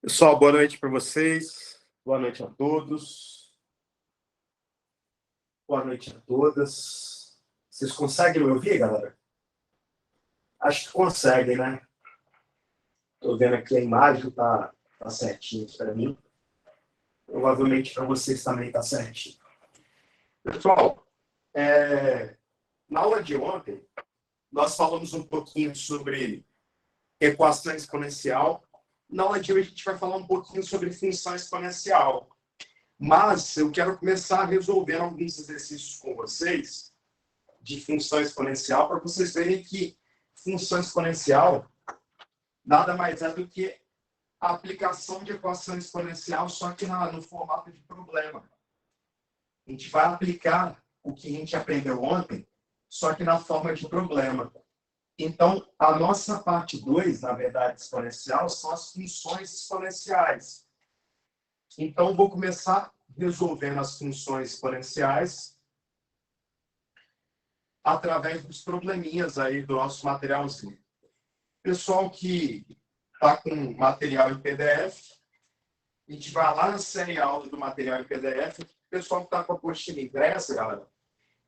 Pessoal, boa noite para vocês. Boa noite a todos. Boa noite a todas. Vocês conseguem me ouvir, galera? Acho que conseguem, né? Estou vendo aqui a imagem, tá certinho para mim. Provavelmente para vocês também está certinho. Pessoal, na aula de ontem, nós falamos um pouquinho sobre equação exponencial. Na aula de hoje, a gente vai falar um pouquinho sobre função exponencial. Mas eu quero começar resolvendo alguns exercícios com vocês de função exponencial, para vocês verem que função exponencial nada mais é do que a aplicação de equação exponencial, só que no formato de problema. A gente vai aplicar o que a gente aprendeu ontem, só que na forma de problema. Então, a nossa parte 2, na verdade, exponencial, são as funções exponenciais. Então, vou começar resolvendo as funções exponenciais através dos probleminhas aí do nosso materialzinho. Pessoal que está com material em PDF, a gente vai lá na série aula do material em PDF. Pessoal que está com a apostila impressa, galera,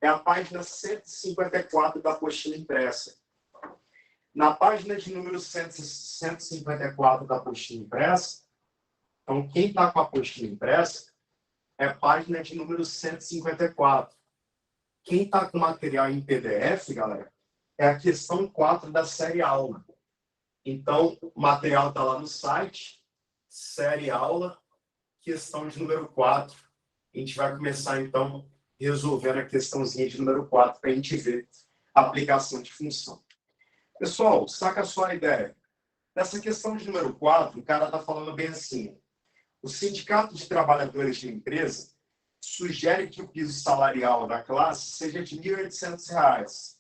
é a página 154 da apostila impressa. Na página de número 154 da apostila impressa, então quem está com a apostila impressa é a página de número 154. Quem está com material em PDF, galera, é a questão 4 da série aula. Então, o material está lá no site, série aula, questão de número 4. A gente vai começar, então, resolvendo a questãozinha de número 4 para a gente ver a aplicação de função. Pessoal, saca só a ideia. Nessa questão de número 4, o cara está falando bem assim: o Sindicato de Trabalhadores de Empresa sugere que o piso salarial da classe seja de R$ 1.800,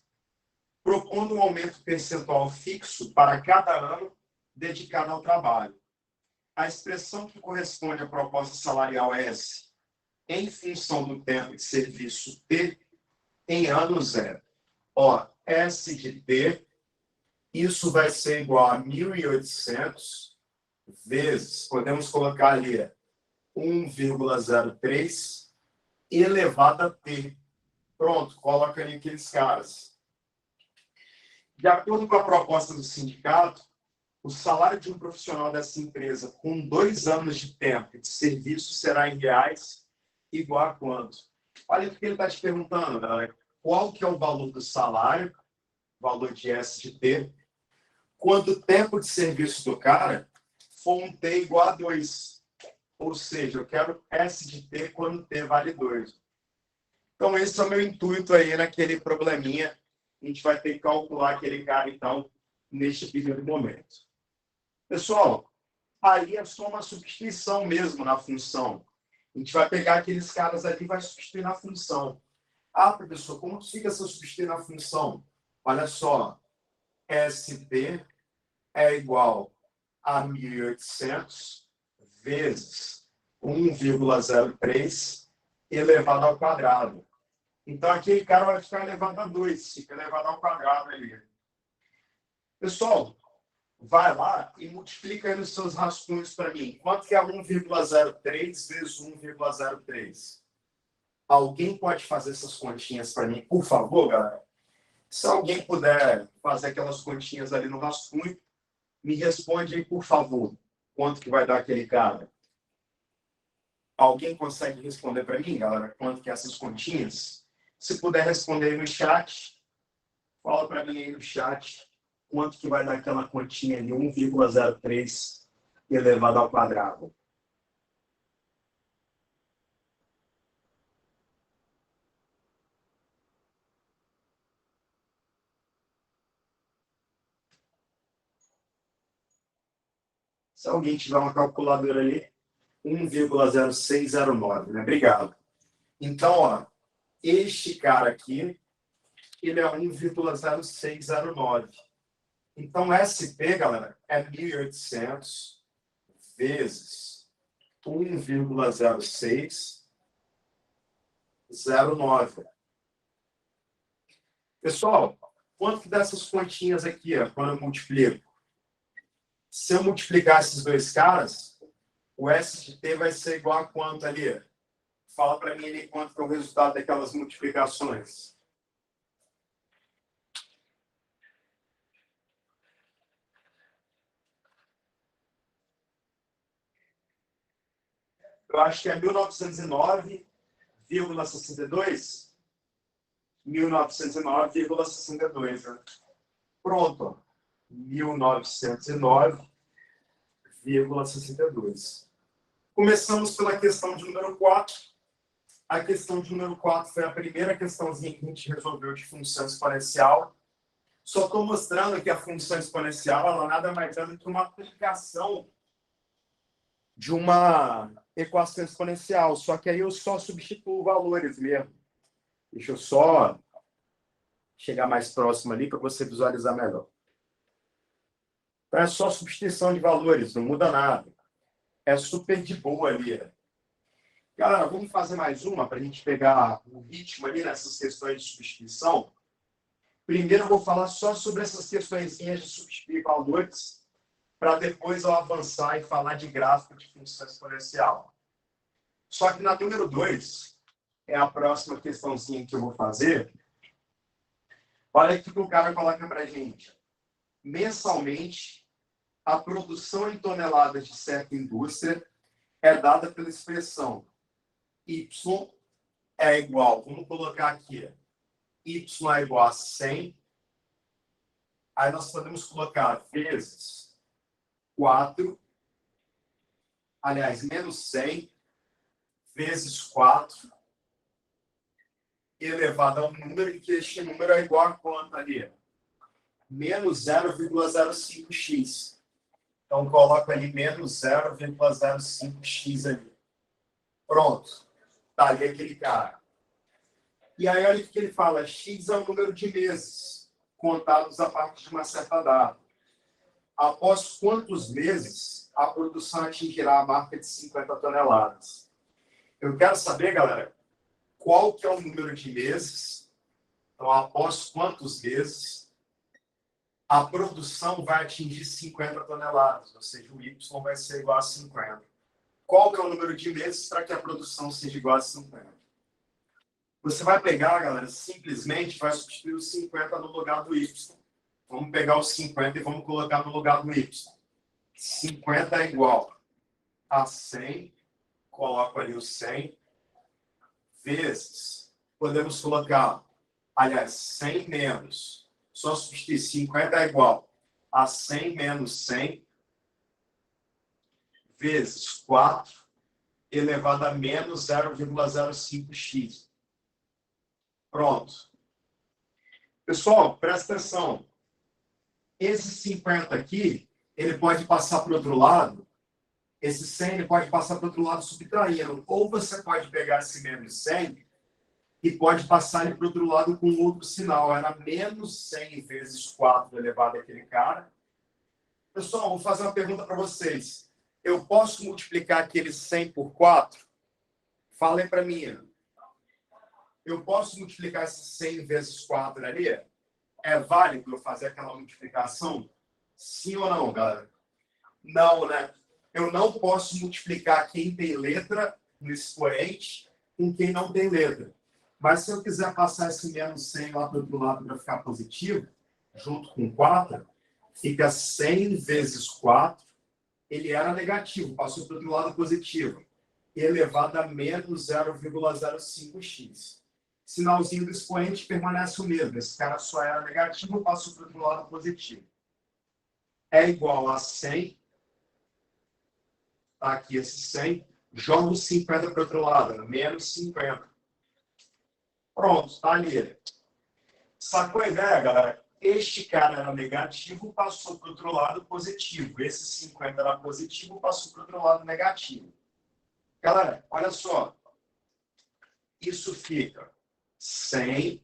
propondo um aumento percentual fixo para cada ano dedicado ao trabalho. A expressão que corresponde à proposta salarial é S, em função do tempo de serviço T, em anos é, S de T, isso vai ser igual a 1.800 vezes, podemos colocar ali 1,03 elevado a T. Pronto, coloca ali aqueles caras. De acordo com a proposta do sindicato, o salário de um profissional dessa empresa com 2 anos de tempo de serviço será em reais igual a quanto? Olha o que ele está te perguntando, galera. Qual que é o valor do salário, valor de S de T, quando o tempo de serviço do cara for um T igual a 2. Ou seja, eu quero S de T quando T vale 2. Então, esse é o meu intuito aí naquele probleminha. A gente vai ter que calcular aquele cara, então, neste primeiro momento. Pessoal, aí é só uma substituição mesmo na função. A gente vai pegar aqueles caras ali e vai substituir na função. Ah, professor, como fica essa substituir na função? Olha só, ST é igual a 1.800 vezes 1,03 elevado ao quadrado. Então, aquele cara vai ficar elevado a 2, fica elevado ao quadrado ali. Pessoal, vai lá e multiplica aí nos seus rascunhos para mim. Quanto que é 1,03 vezes 1,03? Alguém pode fazer essas continhas para mim, por favor, galera? Se alguém puder fazer aquelas continhas ali no rascunho, me responde aí, por favor, quanto que vai dar aquele cara? Alguém consegue responder para mim, galera, quanto que é essas continhas? Se puder responder aí no chat, fala para mim aí no chat quanto que vai dar aquela continha de 1,03 elevado ao quadrado. Se alguém tiver uma calculadora ali, 1,0609, né? Obrigado. Então, este cara aqui, ele é 1,0609. Então, SP, galera, é 1.800 vezes 1,0609. Pessoal, quanto que dessas continhas aqui, quando eu multiplico? Se eu multiplicar esses dois caras, O S de T vai ser igual a quanto ali? Fala para mim ali quanto é o resultado daquelas multiplicações. Eu acho que é 1909,62. 1909,62. Né? Pronto. 1909,62. Começamos pela questão de número 4. A questão de número 4 foi a primeira questãozinha que a gente resolveu de função exponencial. Só estou mostrando que a função exponencial ela nada mais é do que uma aplicação de uma equação exponencial. Só que aí eu só substituo valores mesmo. Deixa eu só chegar mais próximo ali para você visualizar melhor. Então é só substituição de valores, não muda nada. É super de boa ali. Galera, vamos fazer mais uma para a gente pegar o ritmo ali nessas questões de substituição. Primeiro eu vou falar só sobre essas questões de substituir valores, para depois eu avançar e falar de gráfico de função exponencial. Só que na número 2, é a próxima questãozinha que eu vou fazer. Olha aqui que o cara coloca para a gente. Mensalmente, a produção em toneladas de certa indústria é dada pela expressão Y é igual, vamos colocar aqui, Y é igual a 100. Aí nós podemos colocar vezes 4, aliás, menos 100, vezes 4, elevado a um número em que este número é igual a quanto ali? Menos 0,05x. Então, coloco ali menos 0,05x ali. Pronto. Tá ali aquele cara. E aí, olha o que ele fala. X é o número de meses contados a partir de uma certa data. Após quantos meses a produção atingirá a marca de 50 toneladas? Eu quero saber, galera, qual que é o número de meses. Então, após quantos meses a produção vai atingir 50 toneladas, ou seja, o Y vai ser igual a 50. Qual que é o número de meses para que a produção seja igual a 50? Você vai pegar, galera, simplesmente vai substituir o 50 no lugar do Y. Vamos pegar o 50 e vamos colocar no lugar do Y. 50 é igual a 100, coloco ali o 100, vezes, podemos colocar, aliás, 100 menos, só substituir 50 é igual a 100 menos 100, vezes 4, elevado a menos 0,05x. Pronto. Pessoal, presta atenção. Esse 50 aqui, ele pode passar para o outro lado, esse 100 ele pode passar para o outro lado subtraindo. Ou você pode pegar esse menos 100 e pode passar ele para o outro lado com outro sinal. Era menos 100 vezes 4 elevado àquele cara. Pessoal, vou fazer uma pergunta para vocês. Eu posso multiplicar aquele 100 por 4? Falem para mim. Eu posso multiplicar esse 100 vezes 4 ali? É válido eu fazer aquela multiplicação? Sim ou não, galera? Não, né? Eu não posso multiplicar quem tem letra no expoente com quem não tem letra. Mas se eu quiser passar esse menos 100 lá para o outro lado para ficar positivo, junto com 4, fica 100 vezes 4, ele era negativo, passou para o outro lado positivo, elevado a menos 0,05x. Sinalzinho do expoente permanece o mesmo. Esse cara só era negativo, passou para o outro lado positivo. É igual a 100. Tá aqui esse 100. Joga o 50 para o outro lado. Menos 50. Pronto, tá ali. Sacou a ideia, galera? Este cara era negativo, passou para o outro lado positivo. Esse 50 era positivo, passou para o outro lado negativo. Galera, olha só. Isso fica 100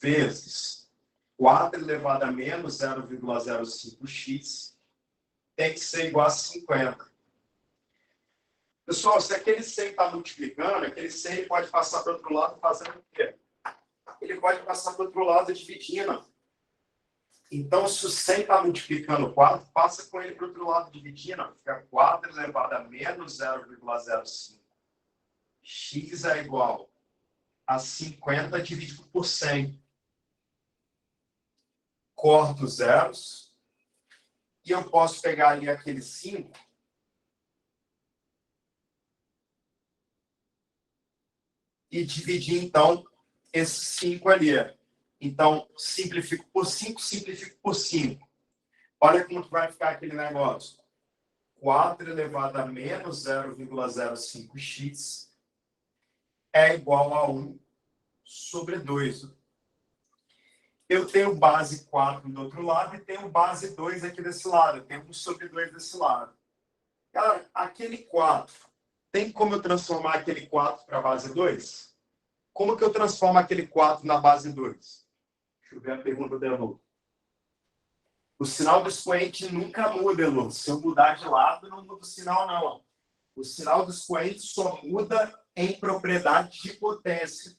vezes 4 elevado a menos 0,05x tem que ser igual a 50. Pessoal, se aquele 100 está multiplicando, aquele 100 pode passar para o outro lado fazendo o quê? Ele pode passar para o outro lado dividindo. Então, se o 100 está multiplicando 4, passa com ele para o outro lado dividindo. Fica 4 elevado a menos 0,05. X é igual a 50 dividido por 100. Corto zeros. E eu posso pegar ali aquele 5 e dividir, então, esse 5 ali. Então, simplifico por 5, simplifico por 5. Olha como que vai ficar aquele negócio. 4 elevado a menos 0,05x é igual a 1 sobre 2. Eu tenho base 4 do outro lado e tenho base 2 aqui desse lado. Eu tenho 1 sobre 2 desse lado. Galera, aquele 4, tem como eu transformar aquele 4 para a base 2? Como que eu transformo aquele 4 na base 2? Deixa eu ver a pergunta de novo. O sinal do expoente nunca muda, Elô. Se eu mudar de lado, não muda o sinal, não. O sinal do expoente só muda em propriedade de potência.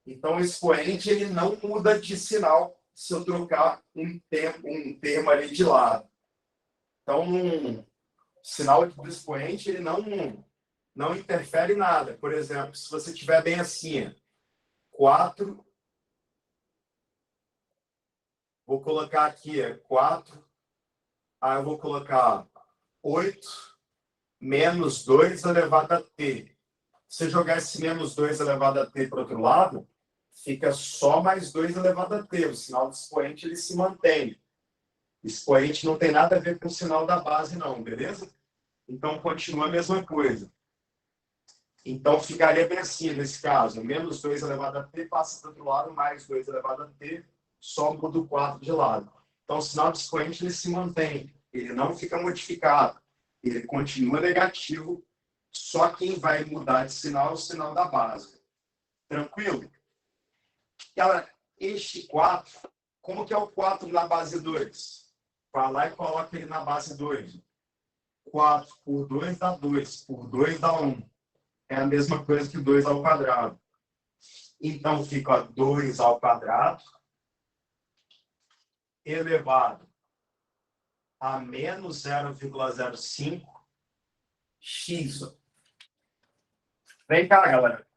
Então, o expoente ele não muda de sinal se eu trocar um termo ali de lado. Então, o sinal do expoente ele não interfere em nada. Por exemplo, se você tiver bem assim, 4... Vou colocar aqui 4. Aí eu vou colocar 8 menos 2 elevado a t. Se eu jogar esse menos 2 elevado a t para o outro lado, fica só mais 2 elevado a t. O sinal do expoente ele se mantém. O expoente não tem nada a ver com o sinal da base, não, beleza? Então, continua a mesma coisa. Então, ficaria bem assim, nesse caso. Menos 2 elevado a t passa para o outro lado, mais 2 elevado a t, só muda o 4 de lado. Então, o sinal do expoente ele se mantém. Ele não fica modificado. Ele continua negativo. Só quem vai mudar de sinal é o sinal da base. Tranquilo? Galera, este 4, como que é o 4 na base 2? Vai lá e coloca ele na base 2. 4 por 2 dá 2. Por 2 dá 1. É a mesma coisa que 2 ao quadrado. Então, fica 2 ao quadrado elevado a menos 0,05 x. Vem cá, galera.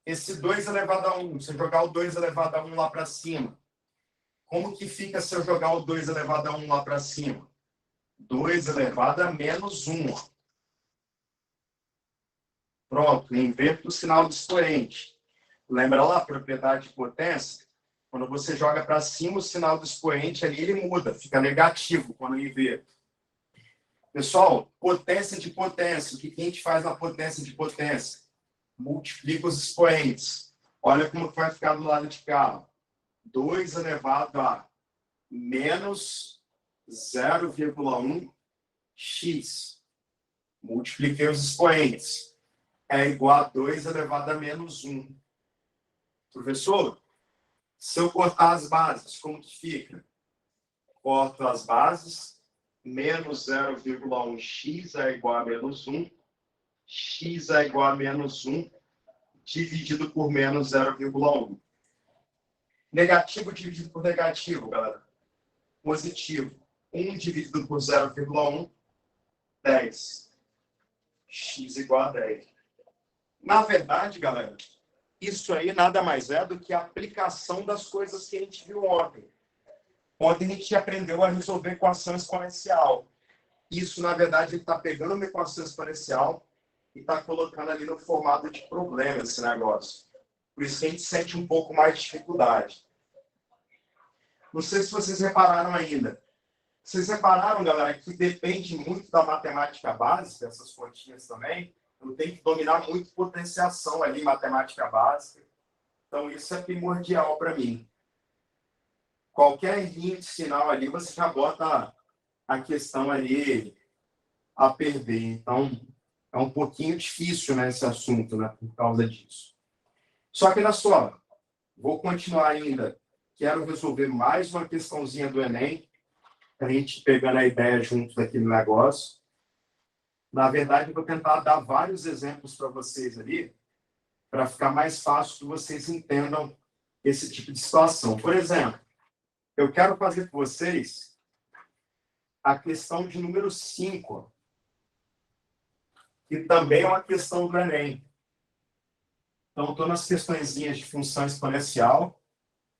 Esse 2 elevado a 1, se eu jogar o 2 elevado a 1 lá para cima, como que fica se eu jogar o 2 elevado a 1 lá para cima? 2 elevado a menos 1. Pronto, inverto o sinal do expoente. Lembra lá a propriedade de potência? Quando você joga para cima, o sinal do expoente ali ele muda, fica negativo quando eu inverto. Pessoal, potência de potência. O que a gente faz na potência de potência? Multiplica os expoentes. Olha como vai ficar do lado de cá. 2 elevado a menos 0,1 x. Multipliquei os expoentes. É igual a 2 elevado a menos 1. Professor, se eu cortar as bases, como que fica? Corto as bases, menos 0,1x é igual a menos 1, x é igual a menos 1, dividido por menos 0,1. Negativo dividido por negativo, galera. Positivo. 1 dividido por 0,1, 10. X igual a 10. Na verdade, galera, isso aí nada mais é do que a aplicação das coisas que a gente viu ontem. Ontem a gente aprendeu a resolver equação exponencial. Isso, na verdade, ele está pegando uma equação exponencial e está colocando ali no formato de problema esse negócio. Por isso que a gente sente um pouco mais de dificuldade. Não sei se vocês repararam ainda. Vocês repararam, galera, que depende muito da matemática básica, essas continhas também. Eu tenho que dominar muito potenciação ali, matemática básica. Então, isso é primordial para mim. Qualquer linha de sinal ali, você já bota a questão ali a perder. Então, é um pouquinho difícil, né, esse assunto, né, por causa disso. Só que, olha só, vou continuar ainda. Quero resolver mais uma questãozinha do Enem, para a gente pegando a ideia junto daquele negócio. Na verdade, eu vou tentar dar vários exemplos para vocês ali, para ficar mais fácil que vocês entendam esse tipo de situação. Por exemplo, Eu quero fazer com vocês a questão de número 5, que também é uma questão do Enem. Então, estou nas questõezinhas de função exponencial,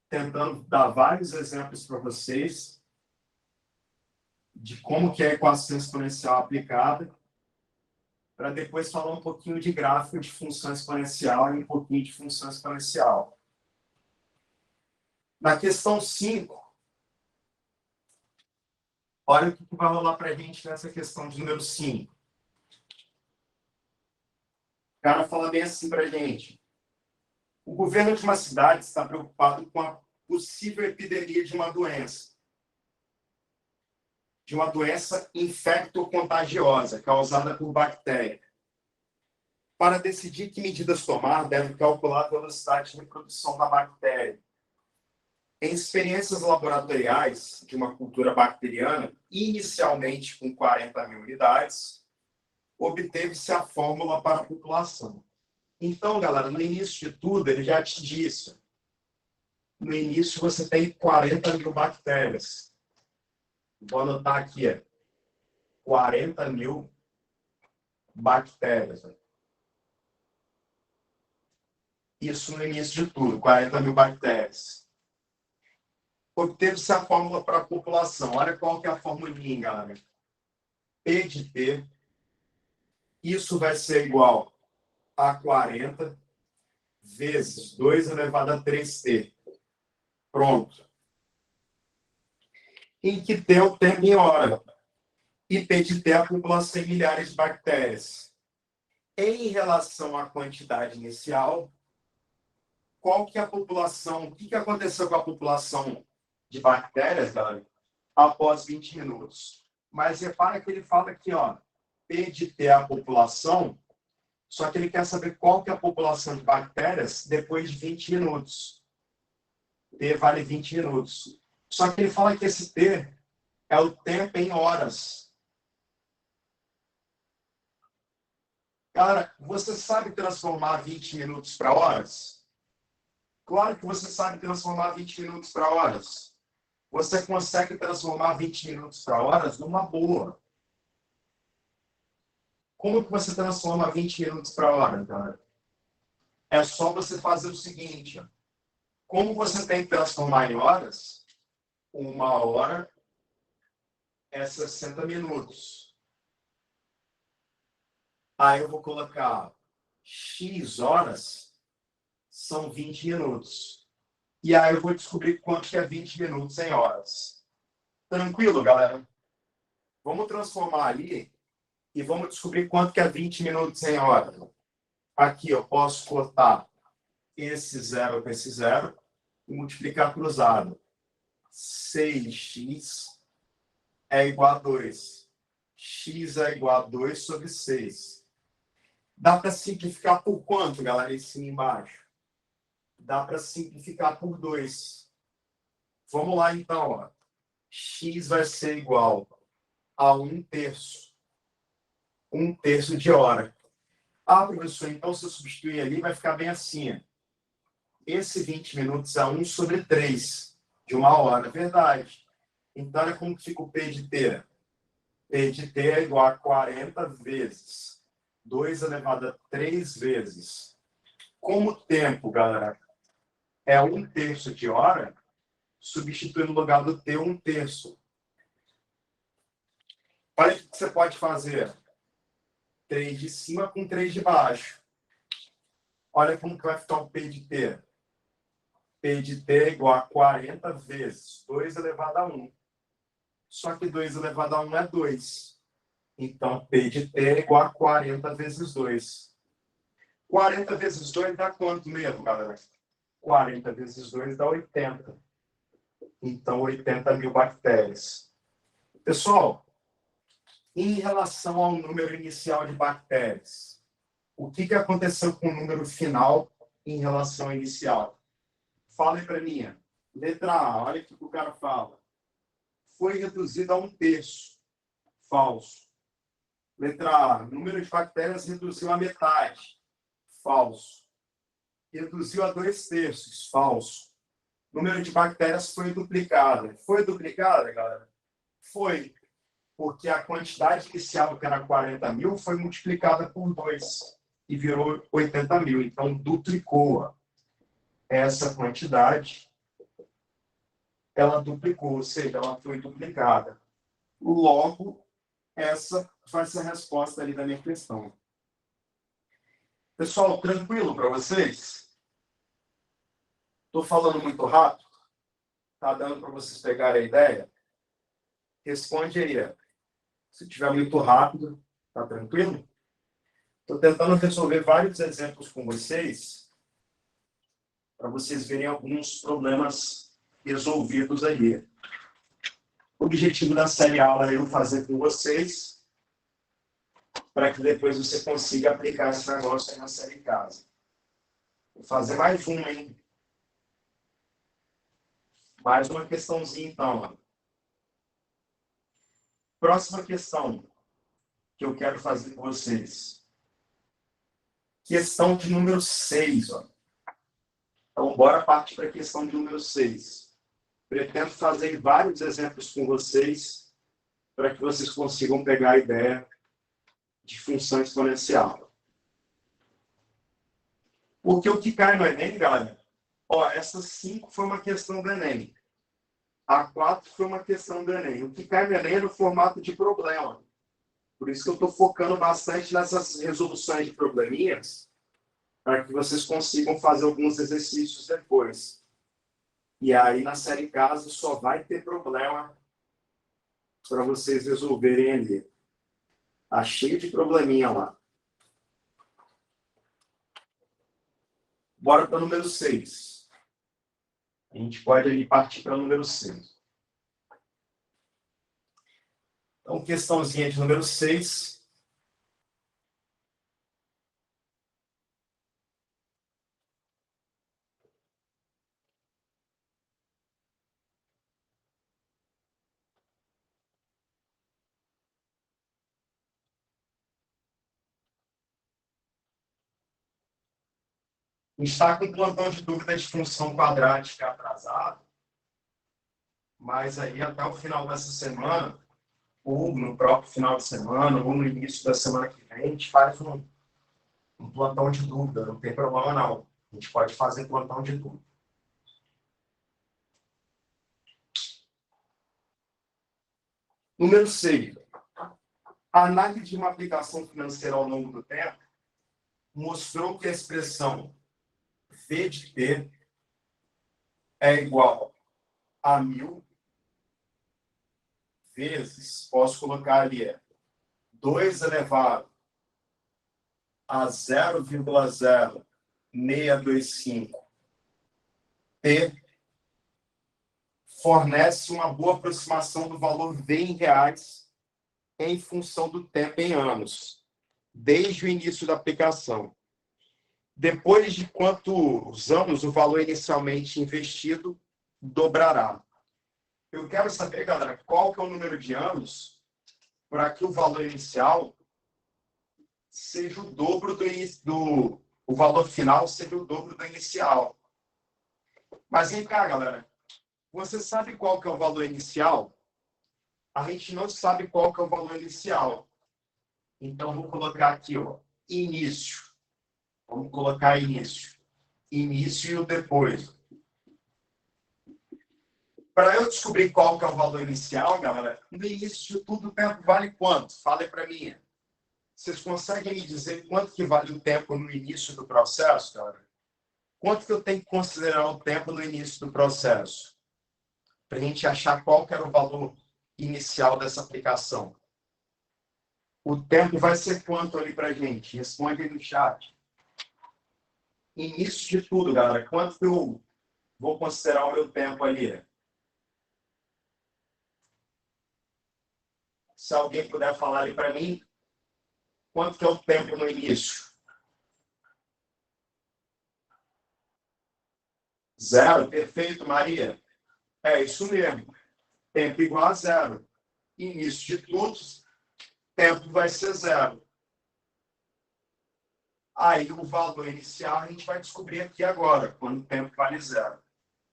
tentando dar vários exemplos para vocês de como que é a equação exponencial aplicada, para depois falar um pouquinho de gráfico de função exponencial e um pouquinho de função exponencial. Na questão 5, olha o que vai rolar para a gente nessa questão de número 5. O cara fala bem assim para a gente. O governo de uma cidade está preocupado com a possível epidemia de uma doença infecto-contagiosa causada por bactéria. Para decidir que medidas tomar, deve calcular a velocidade de reprodução da bactéria. Em experiências laboratoriais de uma cultura bacteriana, inicialmente com 40 mil unidades, obteve-se a fórmula para a população. Então, galera, no início de tudo, ele já te disse. No início, você tem 40 mil bactérias. Vou anotar aqui, 40 mil bactérias. Isso no início de tudo, 40 mil bactérias. Obteve-se a fórmula para a população. Olha qual que é a formulinha, galera. P de T. Isso vai ser igual a 40 vezes 2 elevado a 3T. Pronto. Em que T é o tempo em hora. E P de T é a população em milhares de bactérias. Em relação à quantidade inicial, qual que é a população? O que aconteceu com a população de bactérias, galera, após 20 minutos? Mas repara que ele fala aqui, P de T é a população, só que ele quer saber qual que é a população de bactérias depois de 20 minutos. T vale 20 minutos. Só que ele fala que esse T é o tempo em horas. Galera, você sabe transformar 20 minutos para horas? Claro que você sabe transformar 20 minutos para horas. Você consegue transformar 20 minutos para horas numa boa. Como que você transforma 20 minutos para hora, cara? É só você fazer o seguinte. Como você tem que transformar em horas, 1 hora é 60 minutos. Aí eu vou colocar X horas são 20 minutos. E aí eu vou descobrir quanto que é 20 minutos em horas. Tranquilo, galera? Vamos transformar ali e vamos descobrir quanto que é 20 minutos em hora. Aqui eu posso cortar esse zero com esse zero e multiplicar cruzado. 6x é igual a 2. X é igual a 2 sobre 6. Dá para simplificar por quanto, galera? Em cima e embaixo. Dá para simplificar por 2. Vamos lá, então. X vai ser igual a 1/3. 1/3 de hora. Ah, professor, então se eu substituir ali, vai ficar bem assim. Esse 20 minutos é 1 sobre 3 de 1 hora. Verdade. Então, olha como fica o P de T. P de T é igual a 40 vezes 2 elevado a 3 vezes. Como o tempo, galera, é 1/3 de hora, substitui no lugar do T 1/3. Olha o que você pode fazer. 3 de cima com 3 de baixo. Olha como que vai ficar o P de T. P de T é igual a 40 vezes 2 elevado a 1. Só que 2 elevado a 1 é 2. Então, P de T é igual a 40 vezes 2. 40 vezes 2 dá quanto mesmo, galera? 40 vezes 2 dá 80. Então, 80 mil bactérias. Pessoal, em relação ao número inicial de bactérias, o que aconteceu com o número final em relação ao inicial? Fala aí para mim. Letra A, olha o que o cara fala. Foi reduzido a 1/3. Falso. Letra A, número de bactérias reduziu a metade. Falso. Reduziu a 2/3. Falso. O número de bactérias foi duplicado. Foi duplicada, galera? Foi. Porque a quantidade inicial, que era 40 mil, foi multiplicada por 2 e virou 80 mil. Então, duplicou essa quantidade, ela duplicou, ou seja, ela foi duplicada. Logo, essa vai ser a resposta ali da minha questão. Pessoal, tranquilo para vocês? Estou falando muito rápido? Está dando para vocês pegarem a ideia? Responde aí. Se estiver muito rápido, tá tranquilo? Estou tentando resolver vários exemplos com vocês, para vocês verem alguns problemas resolvidos aí. O objetivo da série aula é eu fazer com vocês, para que depois você consiga aplicar esse negócio aí na série casa. Vou fazer mais uma, hein? Mais uma questãozinha, então. Próxima questão que eu quero fazer com vocês. Questão de número 6. Ó. Então, bora partir para a questão de número 6. Pretendo fazer vários exemplos com vocês para que vocês consigam pegar a ideia de função exponencial. Porque o que cai no Enem, galera, ó, essa 5 foi uma questão do Enem. A 4 foi uma questão do Enem. O que cai no Enem é no formato de problema. Por isso que eu estou focando bastante nessas resoluções de probleminhas, para que vocês consigam fazer alguns exercícios depois. E aí, na série caso, só vai ter problema para vocês resolverem ali. Tá cheio de probleminha lá. Bora para o número 6. A gente pode ali partir para o número 6. Então, questãozinha de número 6. A gente está com um plantão de dúvida de função quadrática atrasado, mas aí até o final dessa semana, ou no próprio final de semana, ou no início da semana que vem, a gente faz um plantão de dúvida, não tem problema não. A gente pode fazer plantão de dúvida. Número 6. A análise de uma aplicação financeira ao longo do tempo mostrou que a expressão V de T é igual a 1000 vezes, posso colocar ali, 2 elevado a 0,0625 T fornece uma boa aproximação do valor V em reais em função do tempo em anos, desde o início da aplicação. Depois de quantos anos o valor inicialmente investido dobrará. Eu quero saber, galera, qual que é o número de anos para que o valor inicial seja o dobro o valor final seja o dobro do inicial. Mas vem cá, galera. Você sabe qual que é o valor inicial? A gente não sabe qual que é o valor inicial. Então, vou colocar aqui, ó, início. Vamos colocar início. Início e o depois. Para eu descobrir qual que é o valor inicial, galera, no início de tudo, o tempo vale quanto? Fale para mim. Vocês conseguem me dizer quanto que vale o tempo no início do processo, galera? Quanto que eu tenho que considerar o tempo no início do processo? Para a gente achar qual que era o valor inicial dessa aplicação. O tempo vai ser quanto ali para a gente? Responde aí no chat. Início de tudo, galera. Quanto que eu vou considerar o meu tempo ali? Se alguém puder falar ali para mim, quanto que é o tempo no início? 0, perfeito, Maria. É isso mesmo. Tempo igual a 0. Início de tudo, tempo vai ser 0. Aí o valor inicial a gente vai descobrir aqui agora, quando o tempo vale 0.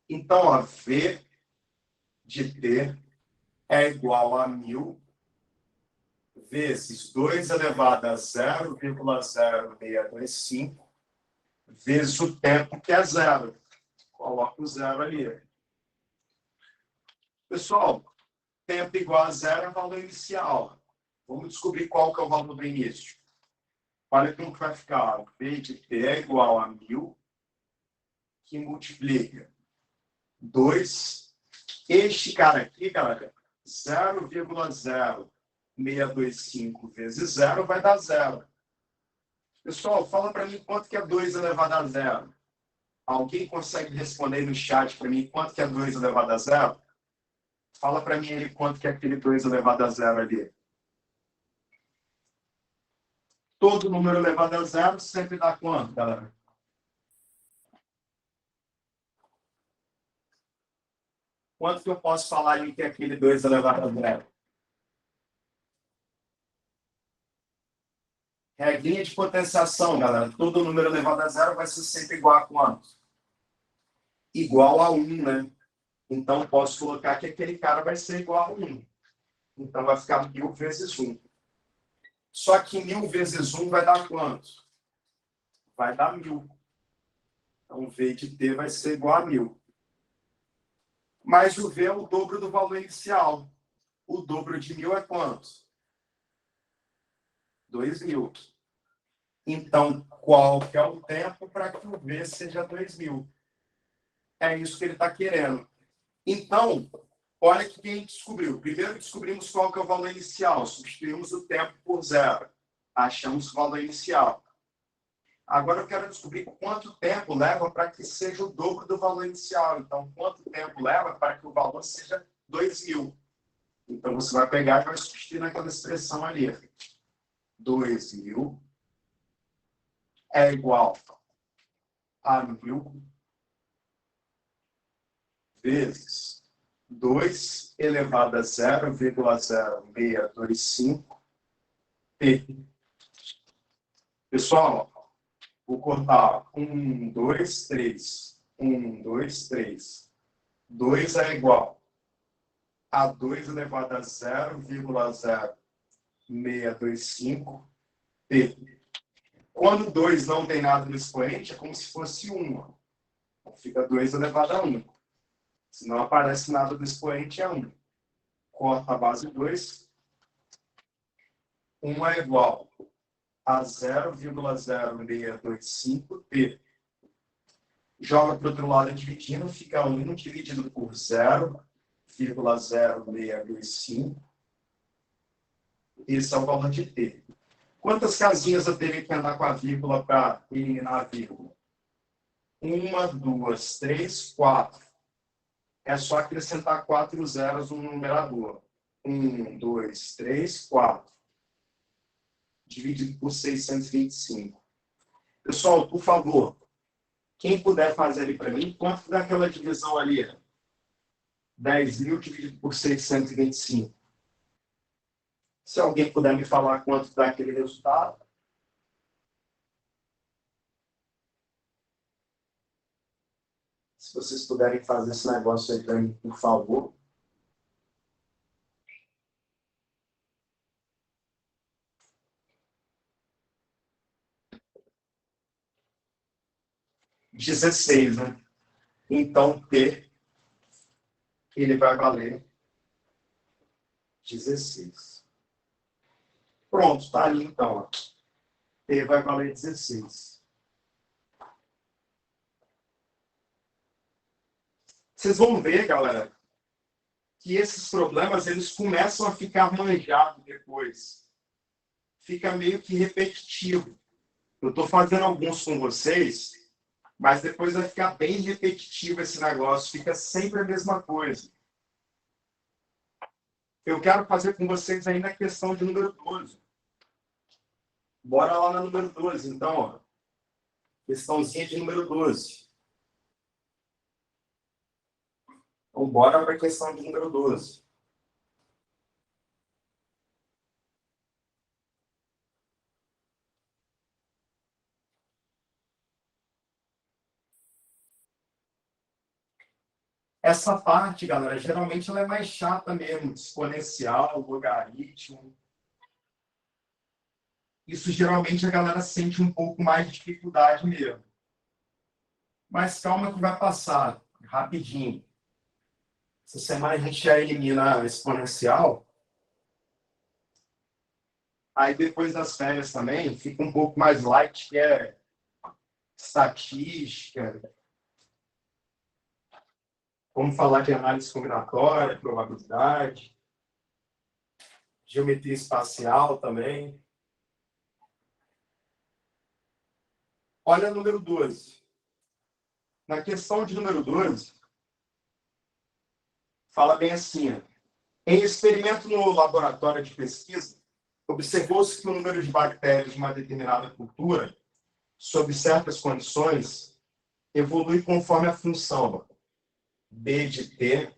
Então, ó, V de T é igual a 1000 vezes 2 elevado a 0,0625 vezes o tempo, que é zero. Coloca o zero ali. Pessoal, tempo igual a zero é o valor inicial. Vamos descobrir qual que é o valor do início. Olha como que vai ficar. V de T é igual a 1000, que multiplica 2. Este cara aqui, galera, 0,0625 vezes zero vai dar zero. Pessoal, fala para mim quanto que é 2 elevado a zero. Alguém consegue responder no chat para mim quanto que é 2 elevado a zero? Fala para mim aí quanto que é aquele 2 elevado a zero ali. Todo número elevado a zero sempre dá quanto, galera? Quanto que eu posso falar ali que é aquele 2 elevado a zero? Regrinha de potenciação, galera. Todo número elevado a zero vai ser sempre igual a quanto? Igual a 1, né? Então, posso colocar que aquele cara vai ser igual a 1. Então, vai ficar 1000 vezes 1. Só que 1000 vezes 1 vai dar quanto? Vai dar 1000. Então, V de T vai ser igual a 1000. Mas o V é o dobro do valor inicial. O dobro de 1000 é quanto? 2000. Então, qual que é o tempo para que o V seja 2000? É isso que ele está querendo. Então, olha o que a gente descobriu. Primeiro descobrimos qual que é o valor inicial. Substituímos o tempo por zero. Achamos o valor inicial. Agora eu quero descobrir quanto tempo leva para que seja o dobro do valor inicial. Então, quanto tempo leva para que o valor seja 2000? Então, você vai pegar e vai substituir naquela expressão ali. 2000 é igual a 1000 vezes 2 elevado a 0,0625 T. Pessoal, vou cortar 1, 2, 3. 1, 2, 3. 2 é igual a 2 elevado a 0,0625 T. Quando 2 não tem nada no expoente, é como se fosse 1. Fica 2 elevado a 1. Se não aparece nada do expoente, é 1. Corta a base 2. 1 é igual a 0,0625T. Joga para o outro lado dividindo, fica 1 dividido por 0,0625. Esse é o valor de T. Quantas casinhas eu teria que andar com a vírgula para eliminar a vírgula? 1, 2, 3, 4. É só acrescentar 4 zeros no numerador. 1, 2, 3, 4. Dividido por 625. Pessoal, por favor, quem puder fazer ali para mim, quanto dá aquela divisão ali? 10.000 dividido por 625. Se alguém puder me falar quanto dá aquele resultado. Se vocês puderem fazer esse negócio aí para mim, por favor. (16), né? Então, T, ele vai valer 16. Pronto, está ali então. Ó. T vai valer 16. Vocês vão ver, galera, que esses problemas eles começam a ficar manjados depois. Fica meio que repetitivo. Eu estou fazendo alguns com vocês, mas depois vai ficar bem repetitivo esse negócio. Fica sempre a mesma coisa. Eu quero fazer com vocês ainda a questão de número 12. Bora lá na número 12, então. Ó. Questãozinha de número 12. Então, bora para a questão de número 12. Essa parte, galera, geralmente ela é mais chata mesmo, exponencial, logaritmo. Isso geralmente a galera sente um pouco mais de dificuldade mesmo. Mas calma que vai passar, rapidinho. Essa semana a gente já elimina a exponencial. Aí depois das férias também, fica um pouco mais light, que é estatística. Vamos falar de análise combinatória, probabilidade, geometria espacial também. Olha o número 12. Na questão de número 12, fala bem assim: em experimento no laboratório de pesquisa, observou-se que o número de bactérias de uma determinada cultura, sob certas condições, evolui conforme a função b de t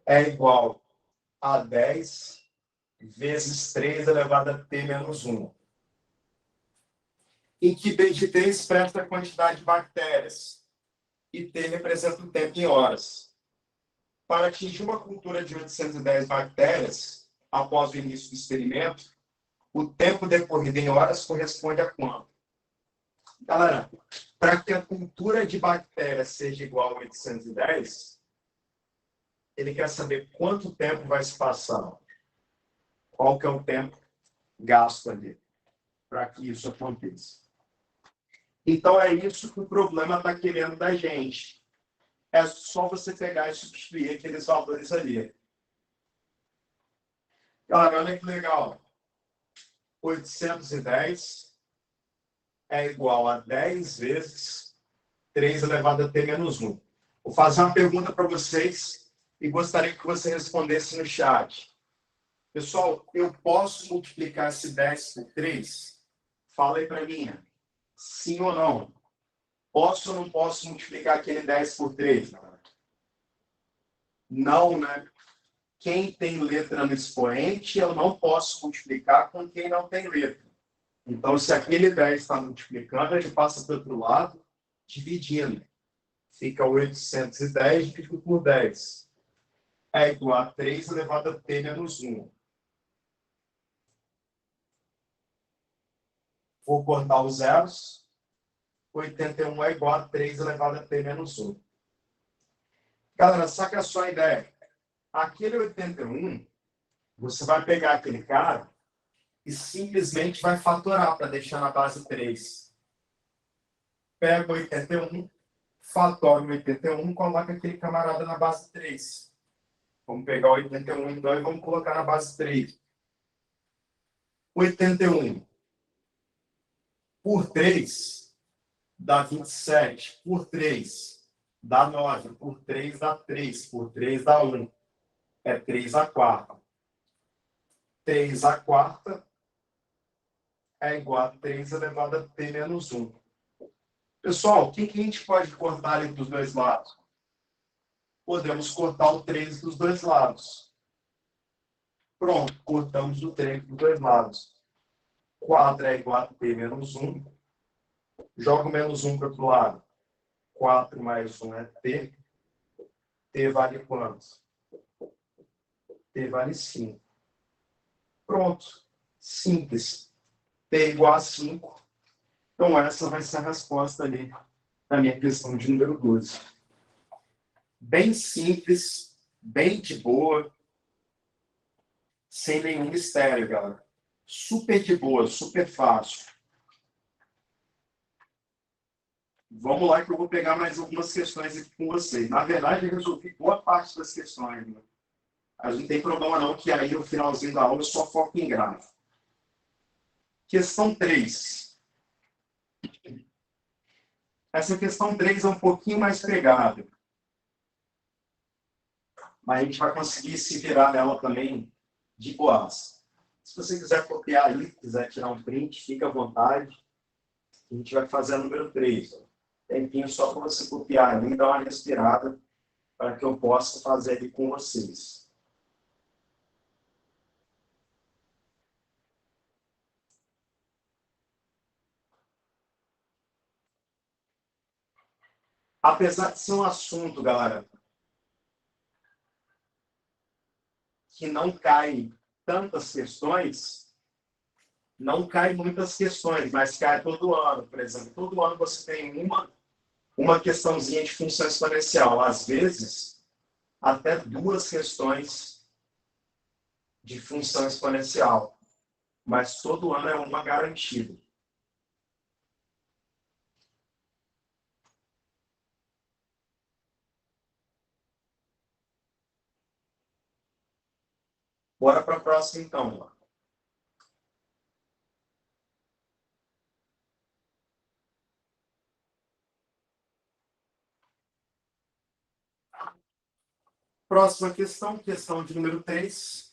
é igual a 10 vezes 3 elevado a t menos 1, em que b de t expressa a quantidade de bactérias e t representa o tempo em horas. Para atingir uma cultura de 810 bactérias, após o início do experimento, o tempo decorrido em horas corresponde a quanto? Galera, para que a cultura de bactérias seja igual a 810, ele quer saber quanto tempo vai se passar. Qual que é o tempo gasto ali para que isso aconteça. Então, é isso que o problema está querendo da gente. É só você pegar e substituir aqueles valores ali. Galera, olha que legal. 810 é igual a 10 vezes 3 elevado a t menos 1. Vou fazer uma pergunta para vocês e gostaria que você respondesse no chat. Pessoal, eu posso multiplicar esse 10 por 3? Fala aí para mim. Sim ou não? Posso ou não posso multiplicar aquele 10 por 3? Não, né? Quem tem letra no expoente, eu não posso multiplicar com quem não tem letra. Então, se aquele 10 está multiplicando, ele passa para o outro lado, dividindo. Fica 810 dividido por 10. É igual a 3 elevado a t menos 1. Vou cortar os zeros. 81 é igual a 3 elevado a t menos 1. Galera, saca só a ideia. Aquele 81, você vai pegar aquele cara e simplesmente vai fatorar para deixar na base 3. Pega o 81, fatora o 81, coloca aquele camarada na base 3. Vamos pegar o 81 então e vamos colocar na base 3. 81 por 3 dá 27. Por 3 dá 9. Por 3 dá 3. Por 3 dá 1. É 3 a quarta. 3 a quarta é igual a 3 elevado a t menos 1. Pessoal, o que a gente pode cortar ali dos dois lados? Podemos cortar o 3 dos dois lados. Pronto, cortamos o 3 dos dois lados. 4 é igual a t menos 1. Jogo menos 1 para o outro lado. 4 mais 1 é t. T vale quanto? T vale 5. Pronto. Simples. T igual a 5. Então, essa vai ser a resposta ali da minha questão de número 12. Bem simples, bem de boa, sem nenhum mistério, galera. Super de boa, super fácil. Vamos lá que eu vou pegar mais algumas questões aqui com vocês. Na verdade, eu resolvi boa parte das questões. Né? Mas não tem problema não, que aí no finalzinho da aula eu só foco em gráfico. Questão 3. Essa questão 3 é um pouquinho mais pegada. Mas a gente vai conseguir se virar nela também de boas. Se você quiser copiar aí, quiser tirar um print, fica à vontade. A gente vai fazer a número 3. Tempinho só para você copiar ali e dar uma respirada para que eu possa fazer ali com vocês. Apesar de ser um assunto, galera, que não cai tantas questões, não cai muitas questões, mas cai todo ano. Por exemplo, todo ano você tem uma questãozinha de função exponencial. Às vezes, até duas questões de função exponencial. Mas todo ano é uma garantida. Bora para a próxima, então. Próxima questão, questão de número 3.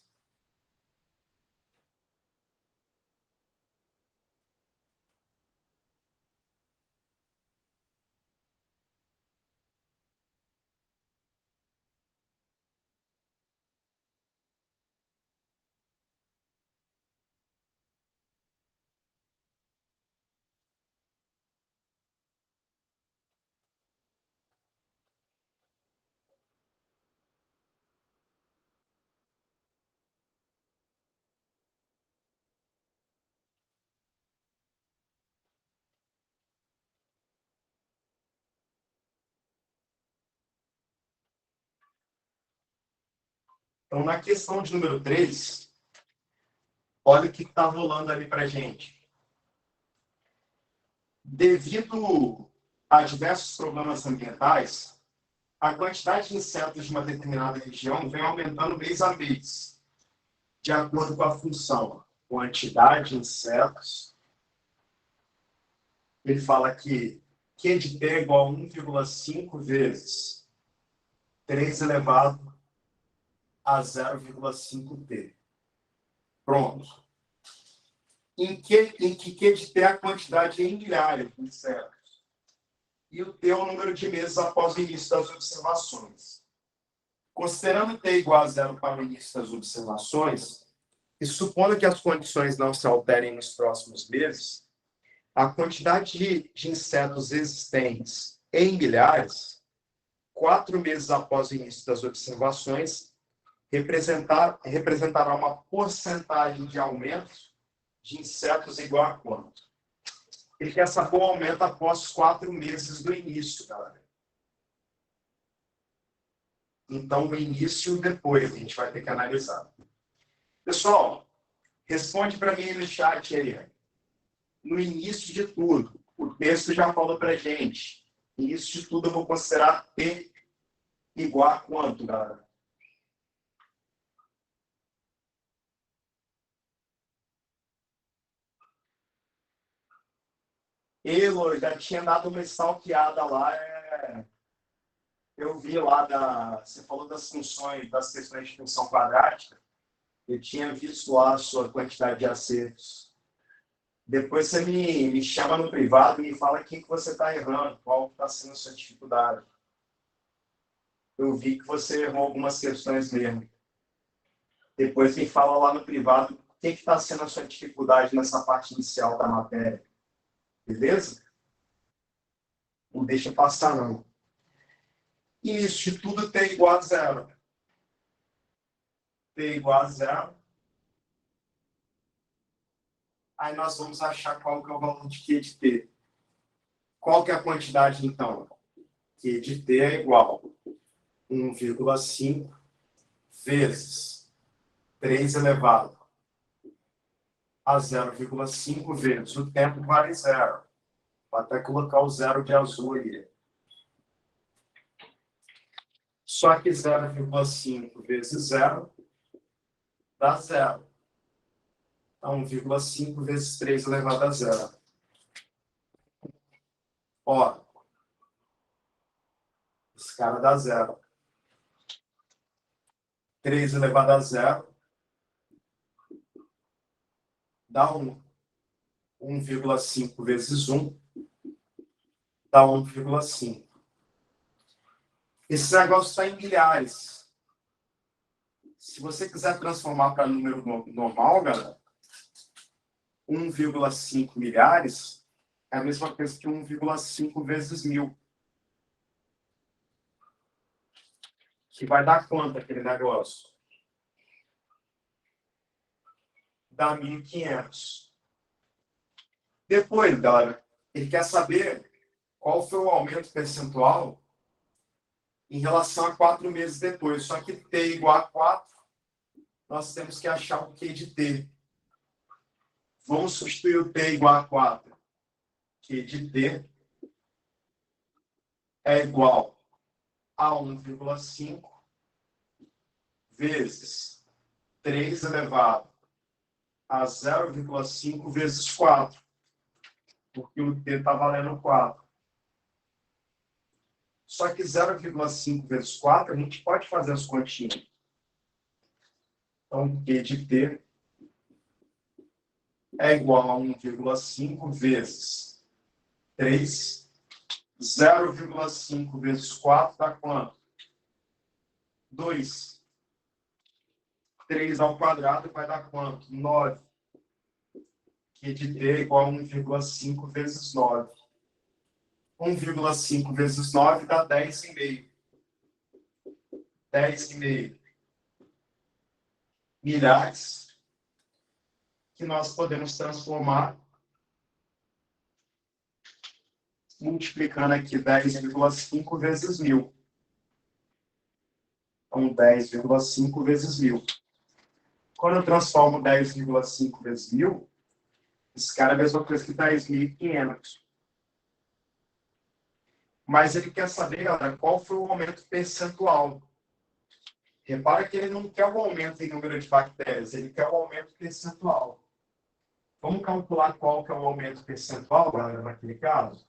Então, na questão de número 3, olha o que está rolando ali para a gente. Devido a diversos problemas ambientais, a quantidade de insetos de uma determinada região vem aumentando mês a mês, de acordo com a função quantidade de insetos. Ele fala que Q de T é igual a 1,5 vezes 3 elevado a 0,5T. Pronto. Em que Q de T é a quantidade em milhares de insetos. E o T é o número de meses após o início das observações. Considerando T igual a 0 para o início das observações, e supondo que as condições não se alterem nos próximos meses, a quantidade de insetos existentes em milhares, 4 meses após o início das observações, representará uma porcentagem de aumento de insetos igual a quanto? Ele quer saber o aumento após os 4 meses do início, galera. Então, o início e o depois, a gente vai ter que analisar. Pessoal, responde para mim no chat aí. No início de tudo, o texto já falou para a gente. No início de tudo, eu vou considerar T igual a quanto, galera? Eu já tinha dado uma stalkeada lá. Eu vi lá, você falou das funções, das questões de função quadrática. Eu tinha visto lá a sua quantidade de acertos. Depois você me chama no privado e me fala o que você está errando, qual está sendo a sua dificuldade. Eu vi que você errou algumas questões mesmo. Depois me fala lá no privado o que está sendo a sua dificuldade nessa parte inicial da matéria. Beleza? Não deixa passar, não. E isso de tudo T igual a 0. T igual a 0. Aí nós vamos achar qual que é o valor de Q de T. Qual que é a quantidade, então? Q de T é igual a 1,5 vezes 3 elevado a 0,5 vezes. O tempo vale 0. Vou até colocar o 0 de azul aí. Só que 0,5 vezes 0 dá 0. Então, 1,5 vezes 3 elevado a 0. Ó, esse cara dá 0. 3 elevado a 0 dá 1. 1,5 vezes 1 dá 1,5. Esse negócio está em milhares. Se você quiser transformar para número normal, galera, 1,5 milhares é a mesma coisa que 1,5 vezes 1000. Que vai dar quanto aquele negócio? dá 1.500. Depois, galera, ele quer saber qual foi o aumento percentual em relação a 4 meses depois. Só que T igual a 4, nós temos que achar o Q de T. Vamos substituir o T igual a 4. Q de T é igual a 1,5 vezes 3 elevado a 0,5 vezes 4. Porque o T está valendo 4. Só que 0,5 vezes 4, a gente pode fazer as continhas. Então, Q de T é igual a 1,5 vezes 3. 0,5 vezes 4 dá quanto? 2. 3 ao quadrado vai dar quanto? 9. Q de T é igual a 1,5 vezes 9. 1,5 vezes 9 dá 10,5. 10,5 milhares que nós podemos transformar multiplicando aqui 10,5 vezes 1.000. Então, 10,5 vezes 1.000. Quando eu transformo 10,5 vezes 1.000, esse cara é a mesma coisa que 10.500. Mas ele quer saber, galera, qual foi o aumento percentual. Repara que ele não quer o aumento em número de bactérias, ele quer o aumento percentual. Vamos calcular qual que é o aumento percentual, galera, naquele caso?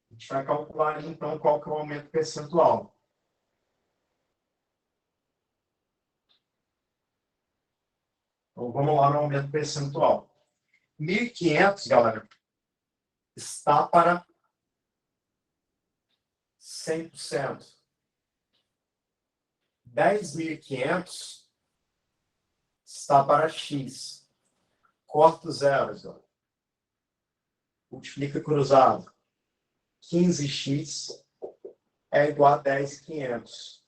A gente vai calcular, então, qual que é o aumento percentual. Então, vamos lá no aumento percentual. 1.500, galera, está para 100%. 10.500 está para X. Corta os zeros. Ó. Multiplica cruzado. 15x é igual a 10.500.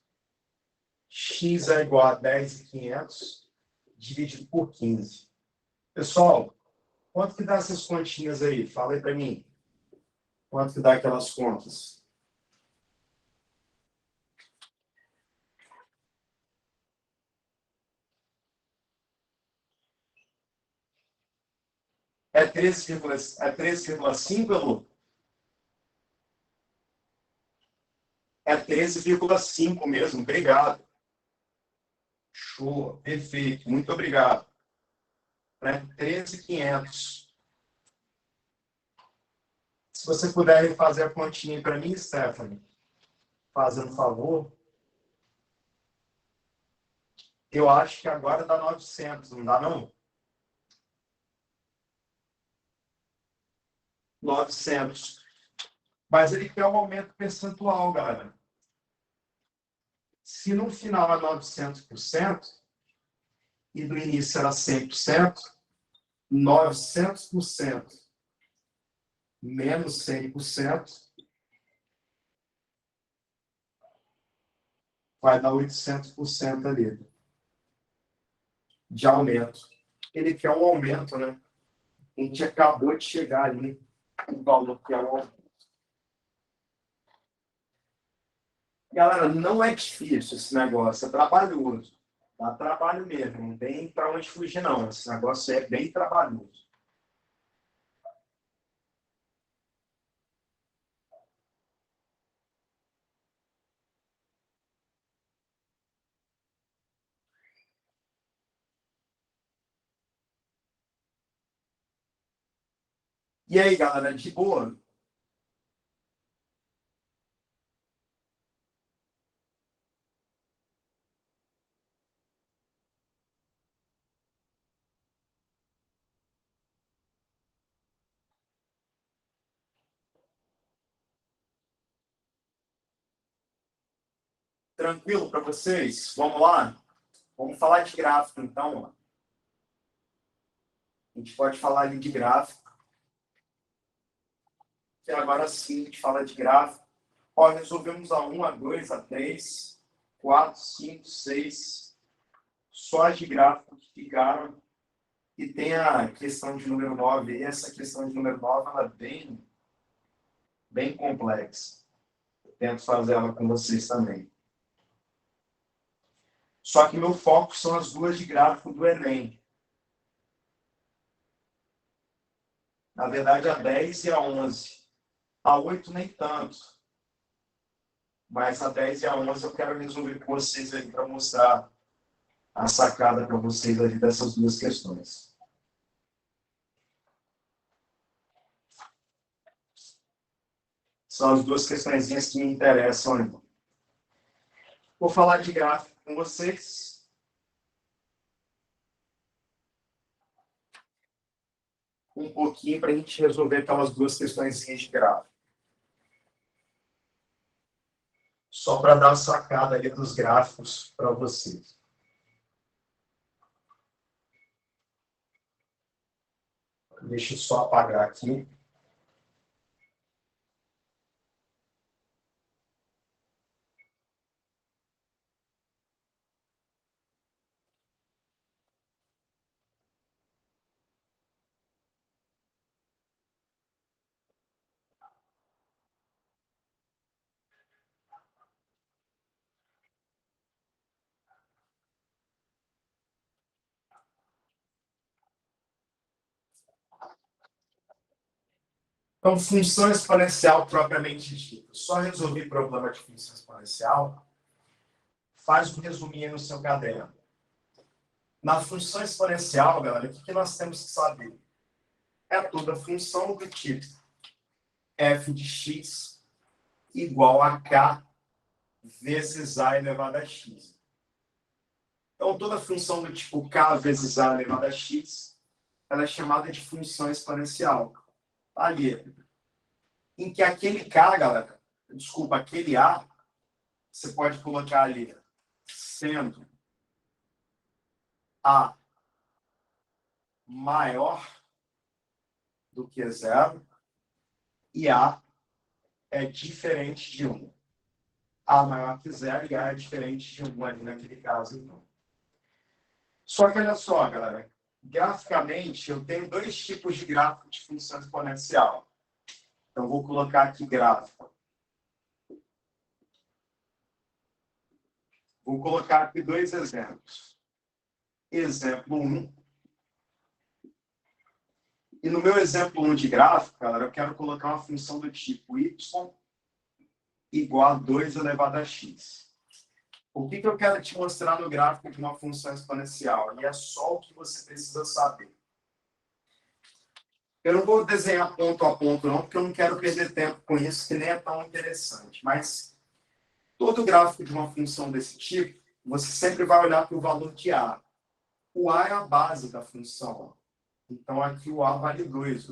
X é igual a 10.500 dividido por 15. Pessoal, quanto que dá essas continhas aí? Fala aí para mim. Quanto que dá aquelas contas? É 13,5, Lu? É 13,5 mesmo. Obrigado. Show. Perfeito. Muito obrigado. É 13.500. Se você puder fazer a continha para mim, Stephanie, fazendo favor. Eu acho que agora dá 900, não dá não? 900. Mas ele quer um aumento percentual, galera. Se no final é 900% e no início era 100%, 900% menos 100% vai dar 800% ali de aumento. Ele quer um aumento, né? A gente acabou de chegar ali no valor que é o aumento. Galera, não é difícil esse negócio, é trabalhoso. Dá trabalho mesmo, não tem para onde fugir, não. Esse negócio é bem trabalhoso. E aí, galera, de boa? Tranquilo para vocês? Vamos lá? Vamos falar de gráfico, então. A gente pode falar ali de gráfico. Que agora sim a gente fala de gráfico. Ó, resolvemos a 1, a 2, a 3, 4, 5, 6. só as de gráfico que ficaram. E tem a questão de número 9. E essa questão de número 9 ela é bem complexa. Eu tento fazer ela com vocês também. Só que meu foco são as duas de gráfico do Enem. Na verdade, a 10 e a 11. A 8 nem tanto. Mas a 10 e a 11 eu quero resolver com vocês aí para mostrar a sacada para vocês ali dessas duas questões. São as duas questõezinhas que me interessam aí. Vou falar de gráfico com vocês. Um pouquinho para a gente resolver aquelas duas questõezinhas de gráfico. Só para dar uma sacada ali dos gráficos para vocês. Deixa eu só apagar aqui. Então, função exponencial propriamente dita. Só resolver problema de função exponencial, faz um resuminho no seu caderno. Na função exponencial, galera, o que nós temos que saber? É toda função do tipo f de x igual a k vezes a elevado a x. Então, toda função do tipo k vezes a elevado a x, ela é chamada de função exponencial. Ali, em que aquele k, galera, desculpa, aquele a, você pode colocar ali, sendo a maior do que zero e a é diferente de 1. A maior que zero e a é diferente de 1 ali naquele caso, então. Só que olha só, galera, graficamente eu tenho dois tipos de gráfico de função exponencial. Então vou colocar aqui gráfico. Vou colocar aqui dois exemplos. Exemplo 1. E no meu exemplo 1 de gráfico, galera, eu quero colocar uma função do tipo y igual a 2 elevado a x. O que eu quero te mostrar no gráfico de uma função exponencial? E é só o que você precisa saber. Eu não vou desenhar ponto a ponto, não, porque eu não quero perder tempo com isso, que nem é tão interessante. Mas todo gráfico de uma função desse tipo, você sempre vai olhar para o valor de a. O a é a base da função. Então, aqui o a vale 2.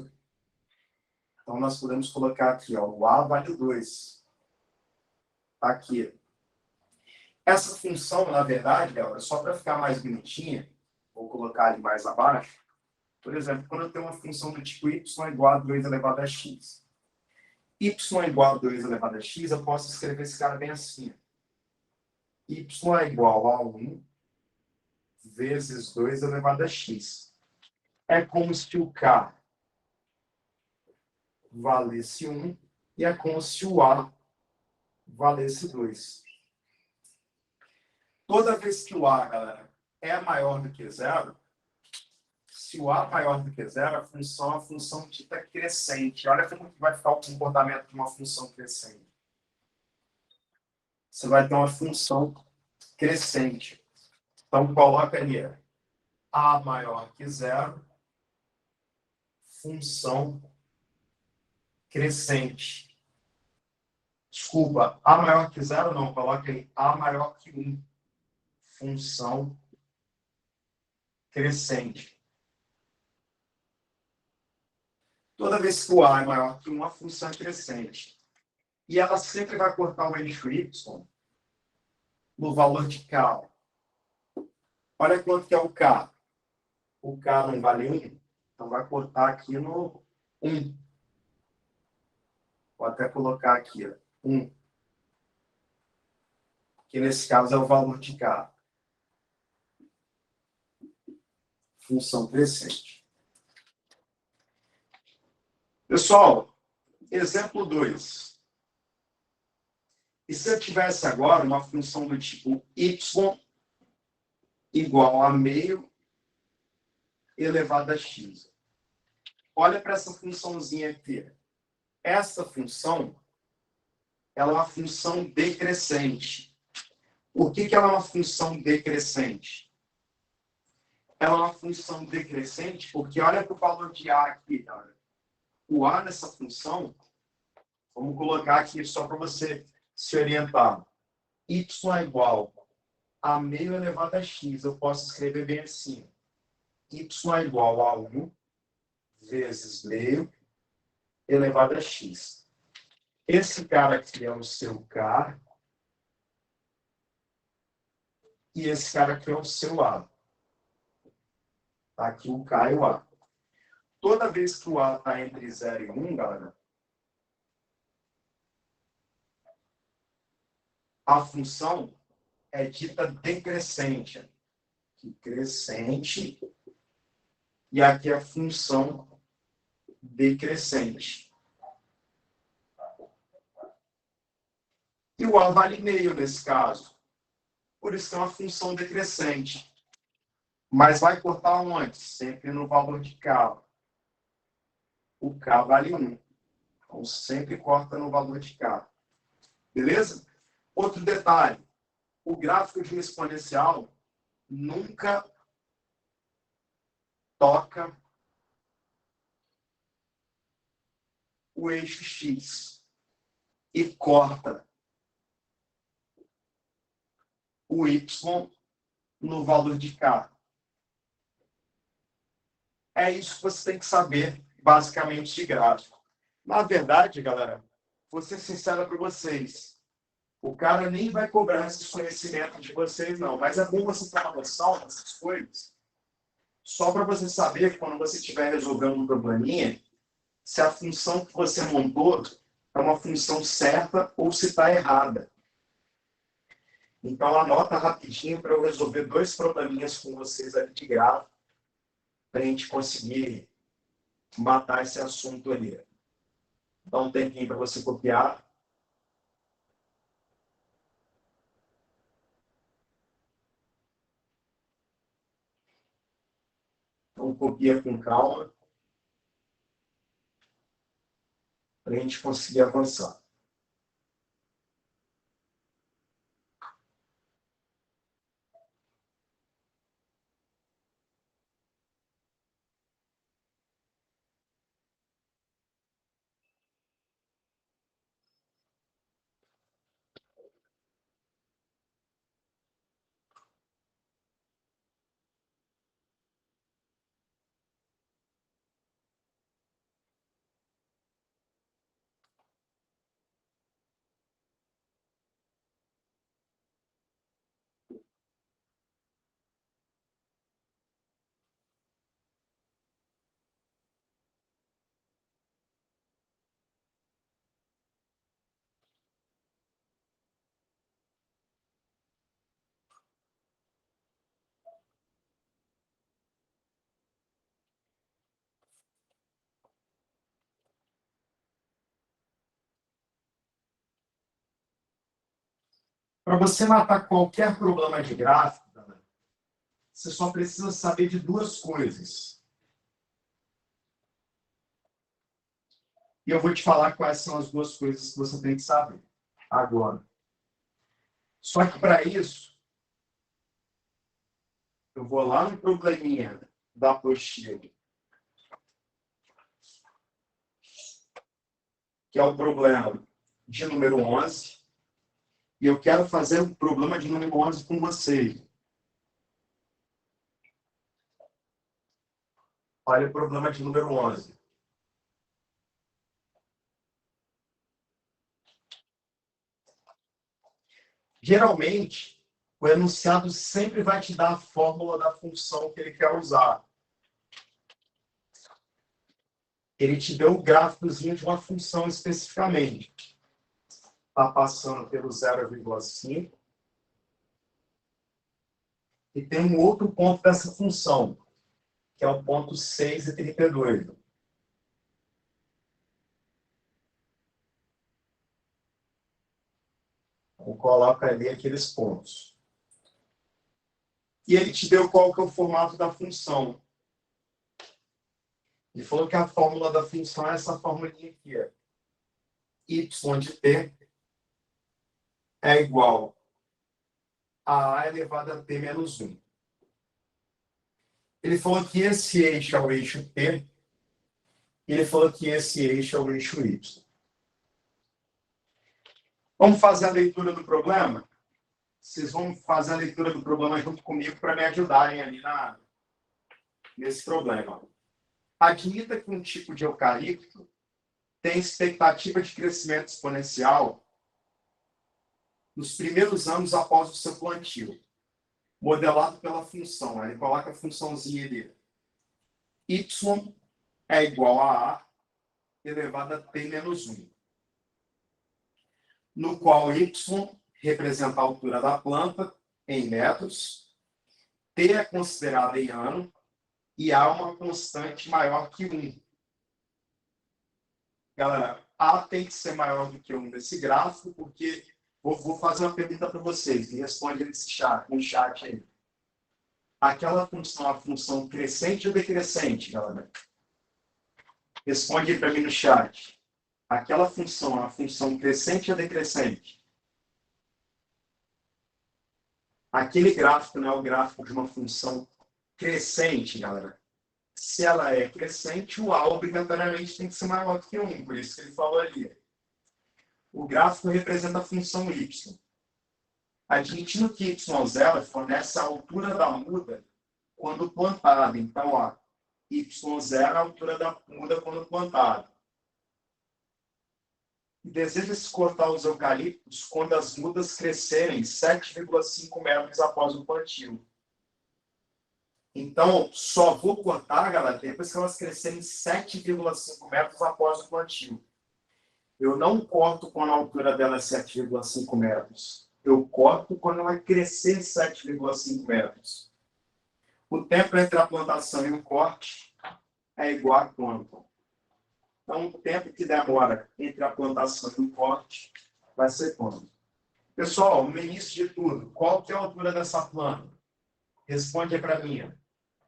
Então, nós podemos colocar aqui, ó, o a vale 2. Tá aqui. Essa função, na verdade, galera, só para ficar mais bonitinha, vou colocar ali mais abaixo. Por exemplo, quando eu tenho uma função do tipo y igual a 2 elevado a x. Y igual a 2 elevado a x, eu posso escrever esse cara bem assim. Y é igual a 1 vezes 2 elevado a x. É como se o k valesse 1 e é como se o a valesse 2. Toda vez que o a, galera, é maior do que zero, se o a é maior do que zero, a função é uma função dita crescente. Olha como vai ficar o comportamento de uma função crescente. Você vai ter uma função crescente. Então, coloca ali a maior que zero, função crescente. Desculpa, a maior que zero não, coloca aí a maior que 1, função crescente. Toda vez que o a é maior que 1, a função é crescente. E ela sempre vai cortar o eixo y no valor de k. Olha quanto que é o k. O k não vale 1, então vai cortar aqui no 1. Vou até colocar aqui, 1. Que nesse caso é o valor de k. função crescente. Pessoal, exemplo 2. E se eu tivesse agora uma função do tipo y igual a meio elevado a x? Olha para essa funçãozinha aqui. Essa função, ela é uma função decrescente. Por que ela é uma função decrescente? Ela é uma função decrescente porque olha para o valor de a aqui, cara. O a nessa função, vamos colocar aqui só para você se orientar. Y é igual a meio elevado a x. Eu posso escrever bem assim. Y é igual a 1 vezes meio elevado a x. Esse cara aqui é o seu k. E esse cara aqui é o seu a. Tá aqui o k e o a. Toda vez que o a está entre 0 e 1, galera, a função é dita decrescente. Aqui, crescente. E aqui a função decrescente. E o a vale meio nesse caso. Por isso que é uma função decrescente. Mas vai cortar onde? Sempre no valor de k. O k vale 1. Então sempre corta no valor de k. Beleza? Outro detalhe. O gráfico de um exponencial nunca toca o eixo x e corta o y no valor de k. É isso que você tem que saber, basicamente, de gráfico. Na verdade, galera, vou ser sincero para vocês. O cara nem vai cobrar esse conhecimento de vocês, não. Mas é bom você ter uma noção dessas coisas, só para você saber que quando você estiver resolvendo um probleminha, se a função que você montou é uma função certa ou se está errada. Então, anota rapidinho para eu resolver 2 probleminhas com vocês ali de gráfico, para a gente conseguir matar esse assunto ali. Dá um tempinho para você copiar. Então, copia com calma, para a gente conseguir avançar. Para você matar qualquer problema de gráfico, você só precisa saber de 2 coisas. E eu vou te falar quais são as 2 coisas que você tem que saber agora. Só que para isso, eu vou lá no probleminha da apostila, que é o problema de número 11, e eu quero fazer o problema de número 11 com vocês. Olha o problema de número 11. Geralmente, o enunciado sempre vai te dar a fórmula da função que ele quer usar. Ele te deu o gráficozinho de uma função especificamente. Está passando pelo 0,5. E tem um outro ponto dessa função. que é o ponto 6,32. Coloca ali aqueles pontos. E ele te deu qual que é o formato da função. Ele falou que a fórmula da função é essa formulinha aqui. Ó. Y de t é igual a elevado a t menos 1. Ele falou que esse eixo é o eixo t, e ele falou que esse eixo é o eixo y. Vamos fazer a leitura do problema? Vocês vão fazer a leitura do problema junto comigo para me ajudarem ali nesse problema. Admita que um tipo de eucalipto tem expectativa de crescimento exponencial nos primeiros anos após o seu plantio, modelado pela função. Ele coloca a funçãozinha ali. Y é igual a elevado a t menos 1, no qual y representa a altura da planta em metros, t é considerada em ano e há uma constante maior que 1. Galera, A tem que ser maior do que 1 nesse gráfico, porque vou fazer uma pergunta para vocês, e responde no chat aí. Aquela função, a função crescente ou decrescente, galera? Responde aí para mim no chat. Aquela função, a função crescente ou decrescente? Aquele gráfico não é o gráfico de uma função crescente, galera. Se ela é crescente, o A obrigatoriamente tem que ser maior do que 1, por isso que ele falou ali. O gráfico representa a função y. Admitindo que y0 fornece a altura da muda quando plantada. Então, ó, y0 é a altura da muda quando plantada. Deseja-se cortar os eucaliptos quando as mudas crescerem 7,5 metros após o plantio. Então, só vou cortar, galera, depois que elas crescerem 7,5 metros após o plantio. Eu não corto quando a altura dela é 7,5 metros. Eu corto quando ela crescer 7,5 metros. O tempo entre a plantação e o corte é igual a quanto? Então, o tempo que demora entre a plantação e o corte vai ser quanto? Pessoal, no início de tudo, qual que é a altura dessa planta? Responde aí para mim.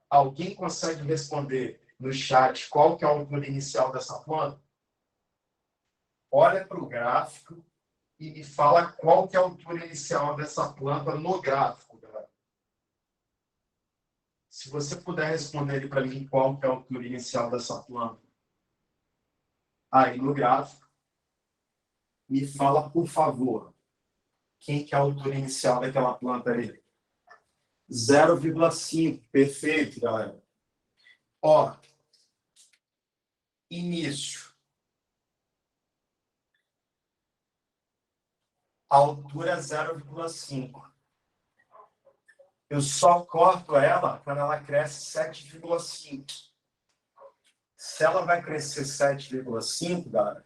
Alguém consegue responder no chat qual que é a altura inicial dessa planta? Olha para o gráfico e me fala qual que é a altura inicial dessa planta no gráfico, galera. Se você puder responder para mim qual que é a altura inicial dessa planta aí no gráfico, me fala, por favor, quem que é a altura inicial daquela planta aí? 0,5. Perfeito, galera. Ó, início. A altura é 0,5. Eu só corto ela quando ela cresce 7,5. Se ela vai crescer 7,5, galera,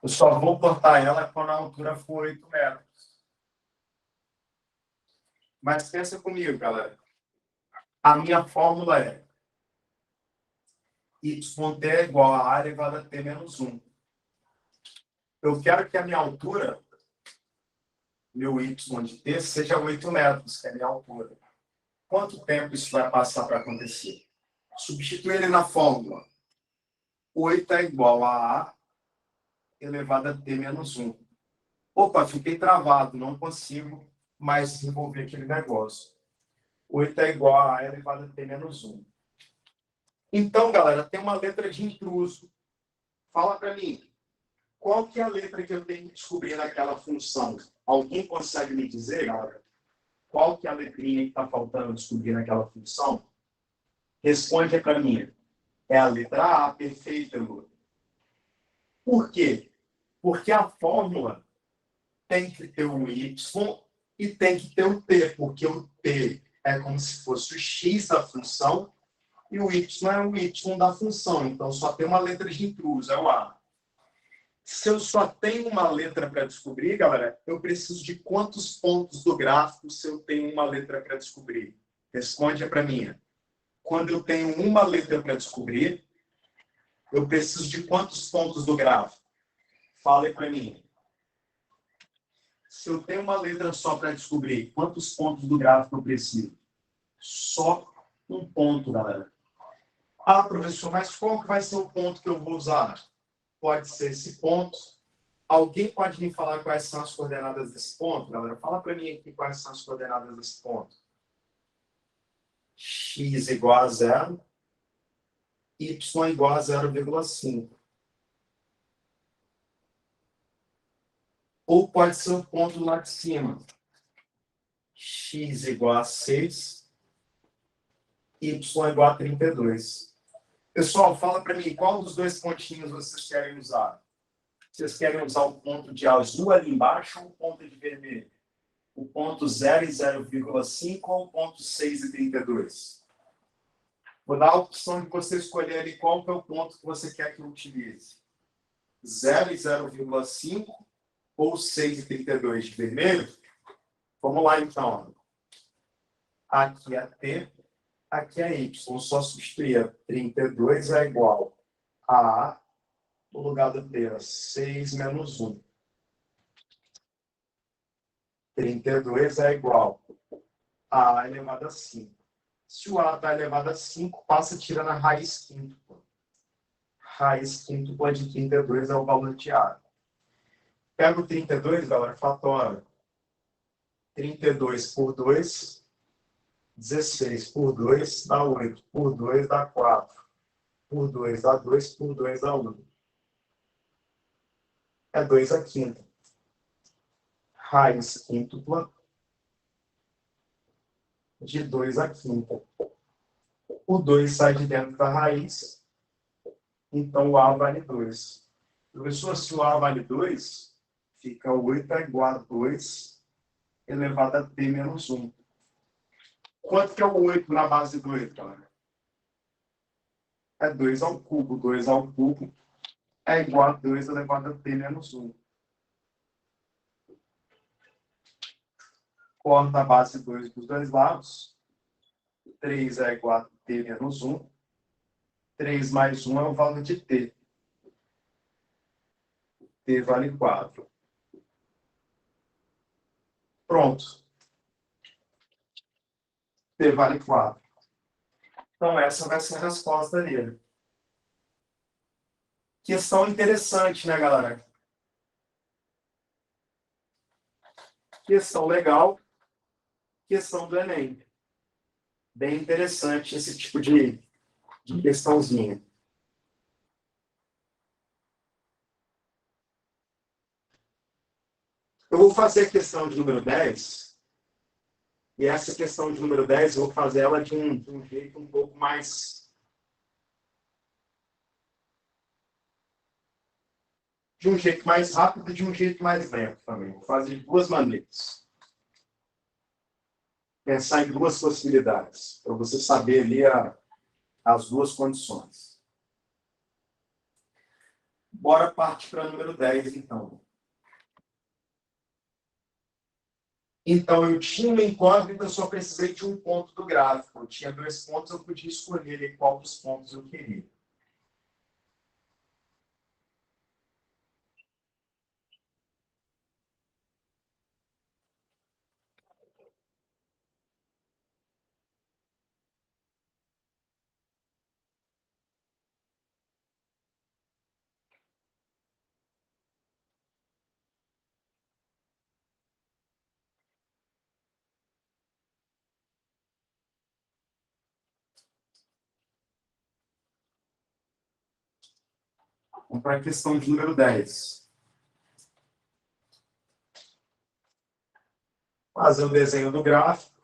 eu só vou cortar ela quando a altura for 8 metros. Mas pensa comigo, galera. A minha fórmula é y(t) é igual a elevado a t menos 1. Eu quero que a minha altura, meu y de t, seja 8 metros, que é a minha altura. Quanto tempo isso vai passar para acontecer? Substituir ele na fórmula. 8 é igual a A elevado a t menos 1. Opa, fiquei travado, não consigo mais desenvolver aquele negócio. 8 é igual a A elevado a t menos 1. Então, galera, tem uma letra de intruso. Fala para mim, qual que é a letra que eu tenho que descobrir naquela função? Alguém consegue me dizer, galera? Qual que é a letrinha que está faltando descobrir naquela função? Responde para mim. É a letra A, perfeita, Lu. Por quê? Porque a fórmula tem que ter o Y e tem que ter o T, porque o T é como se fosse o X da função e o Y é o Y da função. Então, só tem uma letra de intruso, é o A. Se eu só tenho uma letra para descobrir, galera, eu preciso de quantos pontos do gráfico se eu tenho uma letra para descobrir? Responde para mim. Quando eu tenho uma letra para descobrir, eu preciso de quantos pontos do gráfico? Fala aí para mim. Se eu tenho uma letra só para descobrir, quantos pontos do gráfico eu preciso? Só um ponto, galera. Ah, professor, mas qual que vai ser o ponto que eu vou usar? Pode ser esse ponto. Alguém pode me falar quais são as coordenadas desse ponto, galera? Fala para mim aqui quais são as coordenadas desse ponto. X igual a 0, y igual a 0,5. Ou pode ser o ponto lá de cima. X igual a 6, y igual a 32. Pessoal, fala para mim, qual dos dois pontinhos vocês querem usar? Vocês querem usar o ponto de azul ali embaixo ou o ponto de vermelho? O ponto 0 e 0,5 ou o ponto 6 e 32? Vou dar a opção de você escolher ali qual que é o ponto que você quer que eu utilize. 0 e 0,5 ou 6 e 32 de vermelho? Vamos lá, então. Aqui é T, aqui é Y. Só substituir. 32 é igual a, no lugar do T, 6 menos 1. 32 é igual a A elevado a 5. Se o A está elevado a 5, passa tirando a raiz quíntupla. Raiz quíntupla de 32 é o valor de A. Pega o 32, galera, fatora. 32 por 2, 16 por 2 dá 8, por 2 dá 4, por 2 dá 2, por 2 dá 1. É 2 a quinta. Raiz quíntupla de 2 a quinta. O 2 sai de dentro da raiz, então o A vale 2. Professor, se o A vale 2, fica 8 é igual a 2 elevado a T menos 1. Quanto que é o 8 na base do 8, galera? É 2 ao cubo. 2 ao cubo é igual a 2 elevado a T menos 1. Corta a base 2 dos dois lados. 3 é igual a T menos 1. 3 mais 1 é o valor de T. T vale 4. Pronto. T vale 4. Então, essa vai ser a resposta dele. Questão interessante, né, galera? Questão legal. Questão do Enem. Bem interessante esse tipo de questãozinha. Eu vou fazer a questão de número 10. E essa questão de número 10, eu vou fazer ela de um jeito um pouco mais... De um jeito mais rápido e de um jeito mais lento também. Vou fazer de duas maneiras. Pensar em duas possibilidades, para você saber ali as duas condições. Bora partir para o número 10, então. Então, eu tinha uma incógnita, eu só precisei de um ponto do gráfico. Eu tinha 2 pontos, eu podia escolher qual dos pontos eu queria. Vamos para a questão de número 10. Fazer o desenho do gráfico.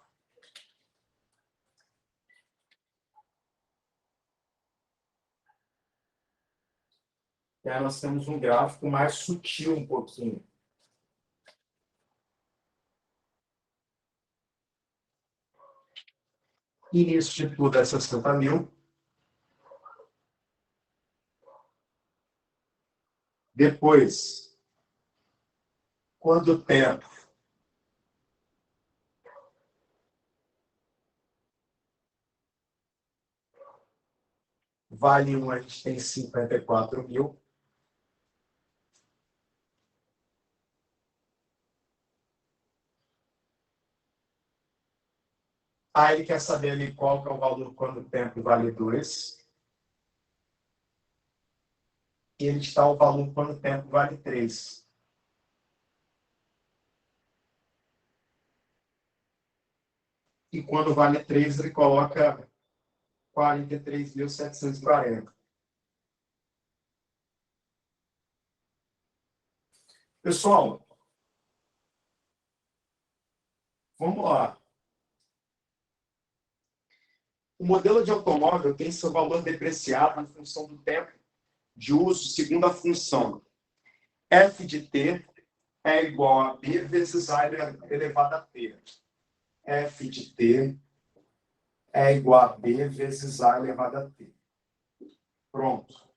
E aí nós temos um gráfico mais sutil um pouquinho. Início de tudo é 60.000. Depois, quando o tempo Vale 1, a gente tem 54 mil. Aí ele quer saber ali qual que é o valor quando o tempo vale 2. E ele está o valor quando o tempo vale 3. E quando vale 3, ele coloca 43.740. Pessoal, vamos lá. O modelo de automóvel tem seu valor depreciado em função do tempo de uso segundo a função f de t é igual a b vezes a elevado a t. F de t é igual a b vezes a elevado a t. Pronto.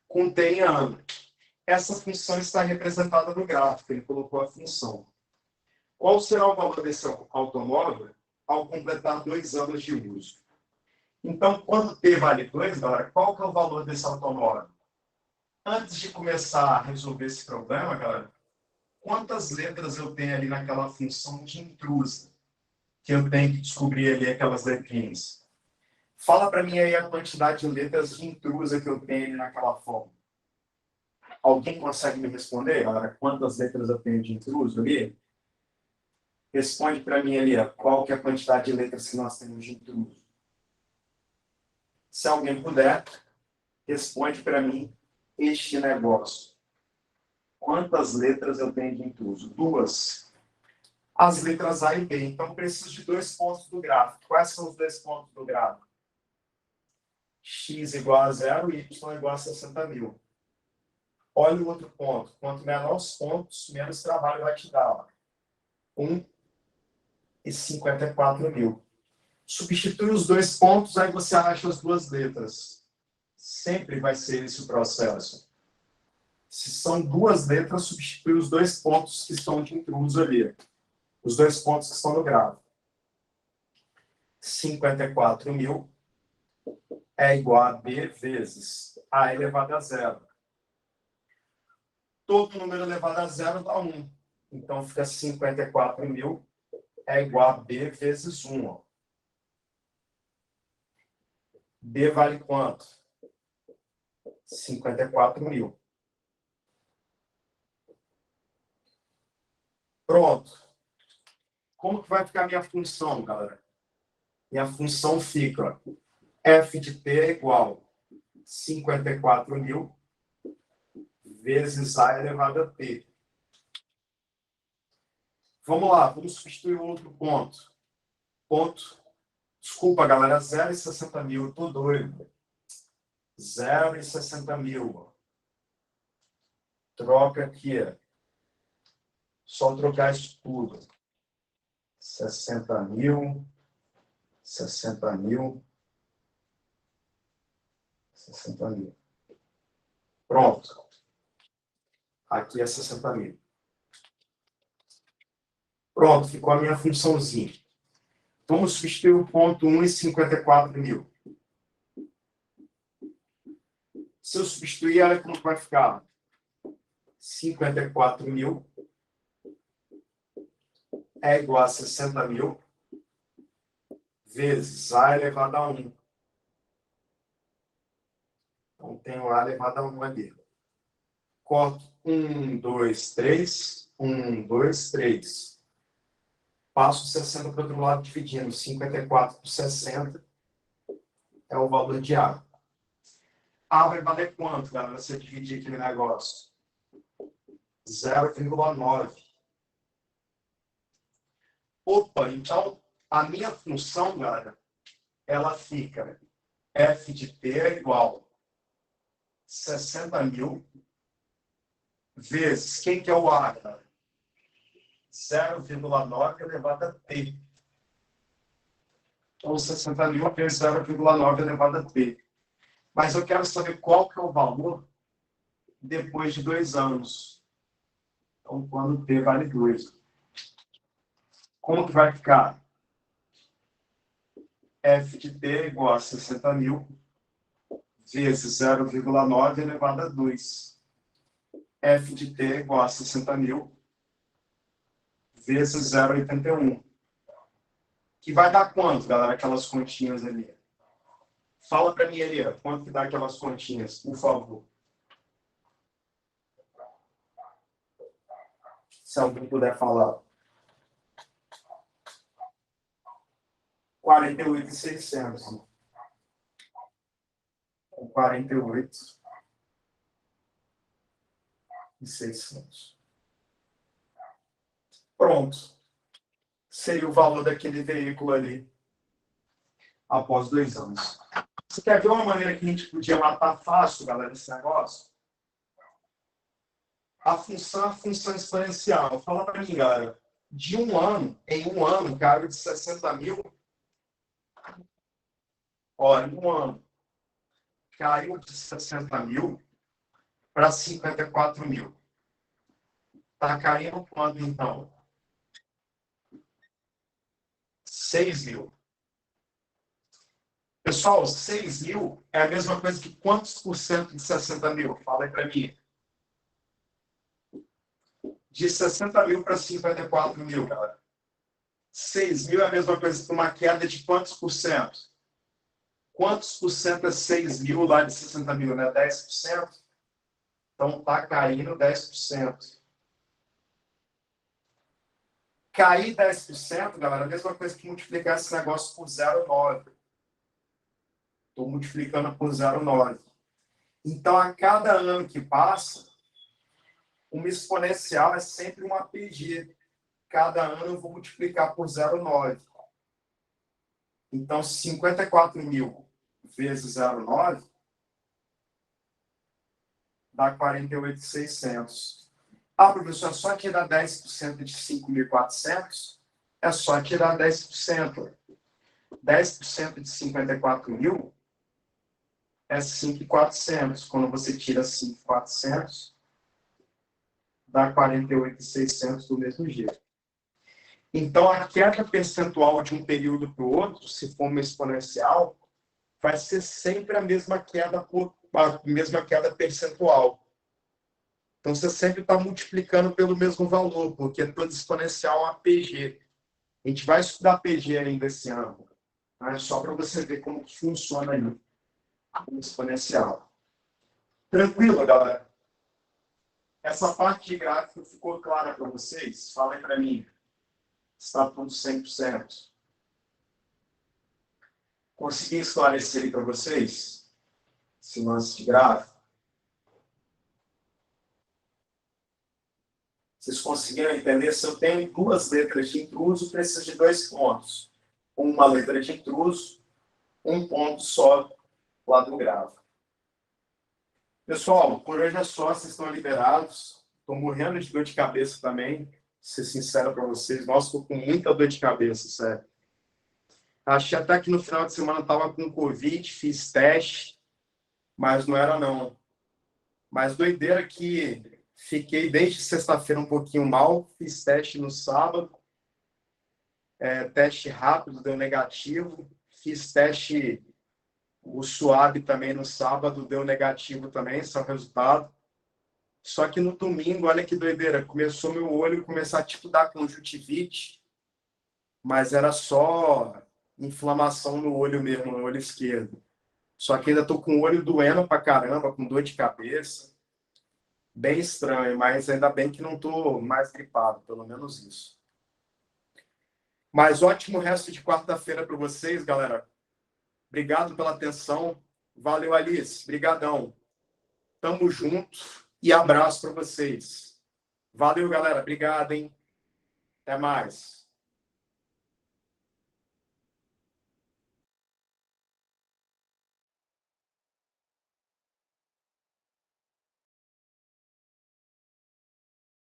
Contém ano. Essa função está representada no gráfico. Ele colocou a função. Qual será o valor desse automóvel ao completar 2 anos de uso? Então, quando t vale 2, galera, qual que é o valor desse automóvel? Antes de começar a resolver esse problema, galera, quantas letras eu tenho ali naquela função de intrusa? Que eu tenho que descobrir ali aquelas letrinhas. Fala para mim aí a quantidade de letras de intrusa que eu tenho ali naquela forma. Alguém consegue me responder, galera? Quantas letras eu tenho de intruso ali? Responde para mim ali, ó, qual que é a quantidade de letras que nós temos de intruso. Se alguém puder, responde para mim este negócio. Quantas letras eu tenho de intruso? 2. As letras A e B. Então, preciso de 2 pontos do gráfico. Quais são os 2 pontos do gráfico? X igual a 0 e Y igual a 60 mil. Olha o outro ponto. Quanto menor os pontos, menos trabalho vai te dar. 1 e 54 mil. Substitui os 2 pontos, aí você acha as 2 letras. Sempre vai ser esse o processo. Se são 2 letras, substitui os 2 pontos que estão de intruso ali. Os 2 pontos que estão no gráfico. 54 mil é igual a B vezes A elevado a 0. Todo número elevado a 0 dá 1. Então, fica 54 mil é igual a B vezes 1. B vale quanto? 54 mil. Pronto. Como que vai ficar a minha função, galera? Minha função fica f de t é igual a 54 mil vezes a elevado a t. Vamos lá, vamos substituir outro ponto. Desculpa, galera, 0 e 60 mil, eu tô doido. 0 e 60 mil. Troca aqui. Só trocar isso tudo. 60 mil, 60 mil, 60 mil. Pronto. Aqui é 60 mil. Pronto, ficou a minha funçãozinha. Vamos substituir o ponto 1 e 54 mil. Se eu substituir, olha como vai ficar. 54 mil é igual a 60 mil vezes A elevado a 1. Então, tenho A elevado a 1 ali. Corto 1, 2, 3. 1, 2, 3. Passo 60 para o outro lado, dividindo 54 por 60. É o valor de A. A vai valer quanto, galera, se eu dividir aquele negócio? 0,9. Opa, então a minha função, galera, ela fica f de t é igual a 60 mil vezes, quem que é o A, galera? 0,9 elevado a t. Então, 60 mil vezes 0,9 elevado a t. Mas eu quero saber qual que é o valor depois de 2 anos. Então, quando t vale 2. Como que vai ficar? F de t é igual a 60 mil vezes 0,9 elevado a 2. F de T é igual a 60.000 vezes 0,81. Que vai dar quanto, galera, aquelas continhas ali? Fala para mim ali, quanto que dá aquelas continhas, por favor. Se alguém puder falar. 48.600. 48.600. Pronto. Seria o valor daquele veículo ali após 2 anos. Você quer ver uma maneira que a gente podia matar fácil, galera, esse negócio? A função exponencial. Fala para mim, galera. De um ano, em um ano, caiu de 60.000. Olha, em um ano, caiu de 60.000 para 54.000. Está caindo quanto, então? 6.000. Pessoal, 6.000 é a mesma coisa que quantos por cento de 60.000? Fala aí para mim. De 60.000 para 54.000, galera. 6.000 é a mesma coisa que uma queda de quantos por cento? Quantos por cento é 6.000 lá de 60.000, né? 10%? Então está caindo 10%. Cair 10%, galera, é a mesma coisa que multiplicar esse negócio por 0,9. Estou multiplicando por 0,9. Então, a cada ano que passa, uma exponencial é sempre uma PG. Cada ano eu vou multiplicar por 0,9. Então, 54.000 vezes 0,9 dá 48.600. Ah, professor, é só tirar 10% de 5.400? É só tirar 10%. 10% de 54.000 é 5.400. Quando você tira 5.400, dá 48.600 do mesmo jeito. Então, a queda percentual de um período para o outro, se for uma exponencial, vai ser sempre a mesma queda percentual. Então, você sempre está multiplicando pelo mesmo valor, porque toda exponencial é uma PG. A gente vai estudar PG ainda esse ano. Tá? Só para você ver como que funciona aí o exponencial. Tranquilo, galera? Essa parte de gráfico ficou clara para vocês? Falem para mim. Está tudo 100%. Consegui esclarecer aí para vocês esse lance de gráfico? Vocês conseguiram entender? Se eu tenho 2 letras de intruso, preciso de 2 pontos. Uma letra de intruso, um ponto só lá do gráfico. Pessoal, por hoje é só, vocês estão liberados. Estou morrendo de dor de cabeça também, ser sincero para vocês. Nossa, estou com muita dor de cabeça, sério. Achei até que no final de semana estava com Covid, fiz teste, mas não era não. Mas doideira que fiquei desde sexta-feira um pouquinho mal, fiz teste no sábado, teste rápido, deu negativo, fiz teste, o suave também no sábado, deu negativo também, esse é o resultado. Só que no domingo, olha que doideira, começou meu olho começar tipo dar conjuntivite, mas era só inflamação no olho mesmo, no olho esquerdo. Só que ainda tô com o olho doendo pra caramba, com dor de cabeça. Bem estranho, mas ainda bem que não tô mais gripado, pelo menos isso. Mas ótimo resto de quarta-feira para vocês, galera. Obrigado pela atenção. Valeu, Alice. Brigadão. Tamo junto e abraço para vocês. Valeu, galera. Obrigado, hein? Até mais.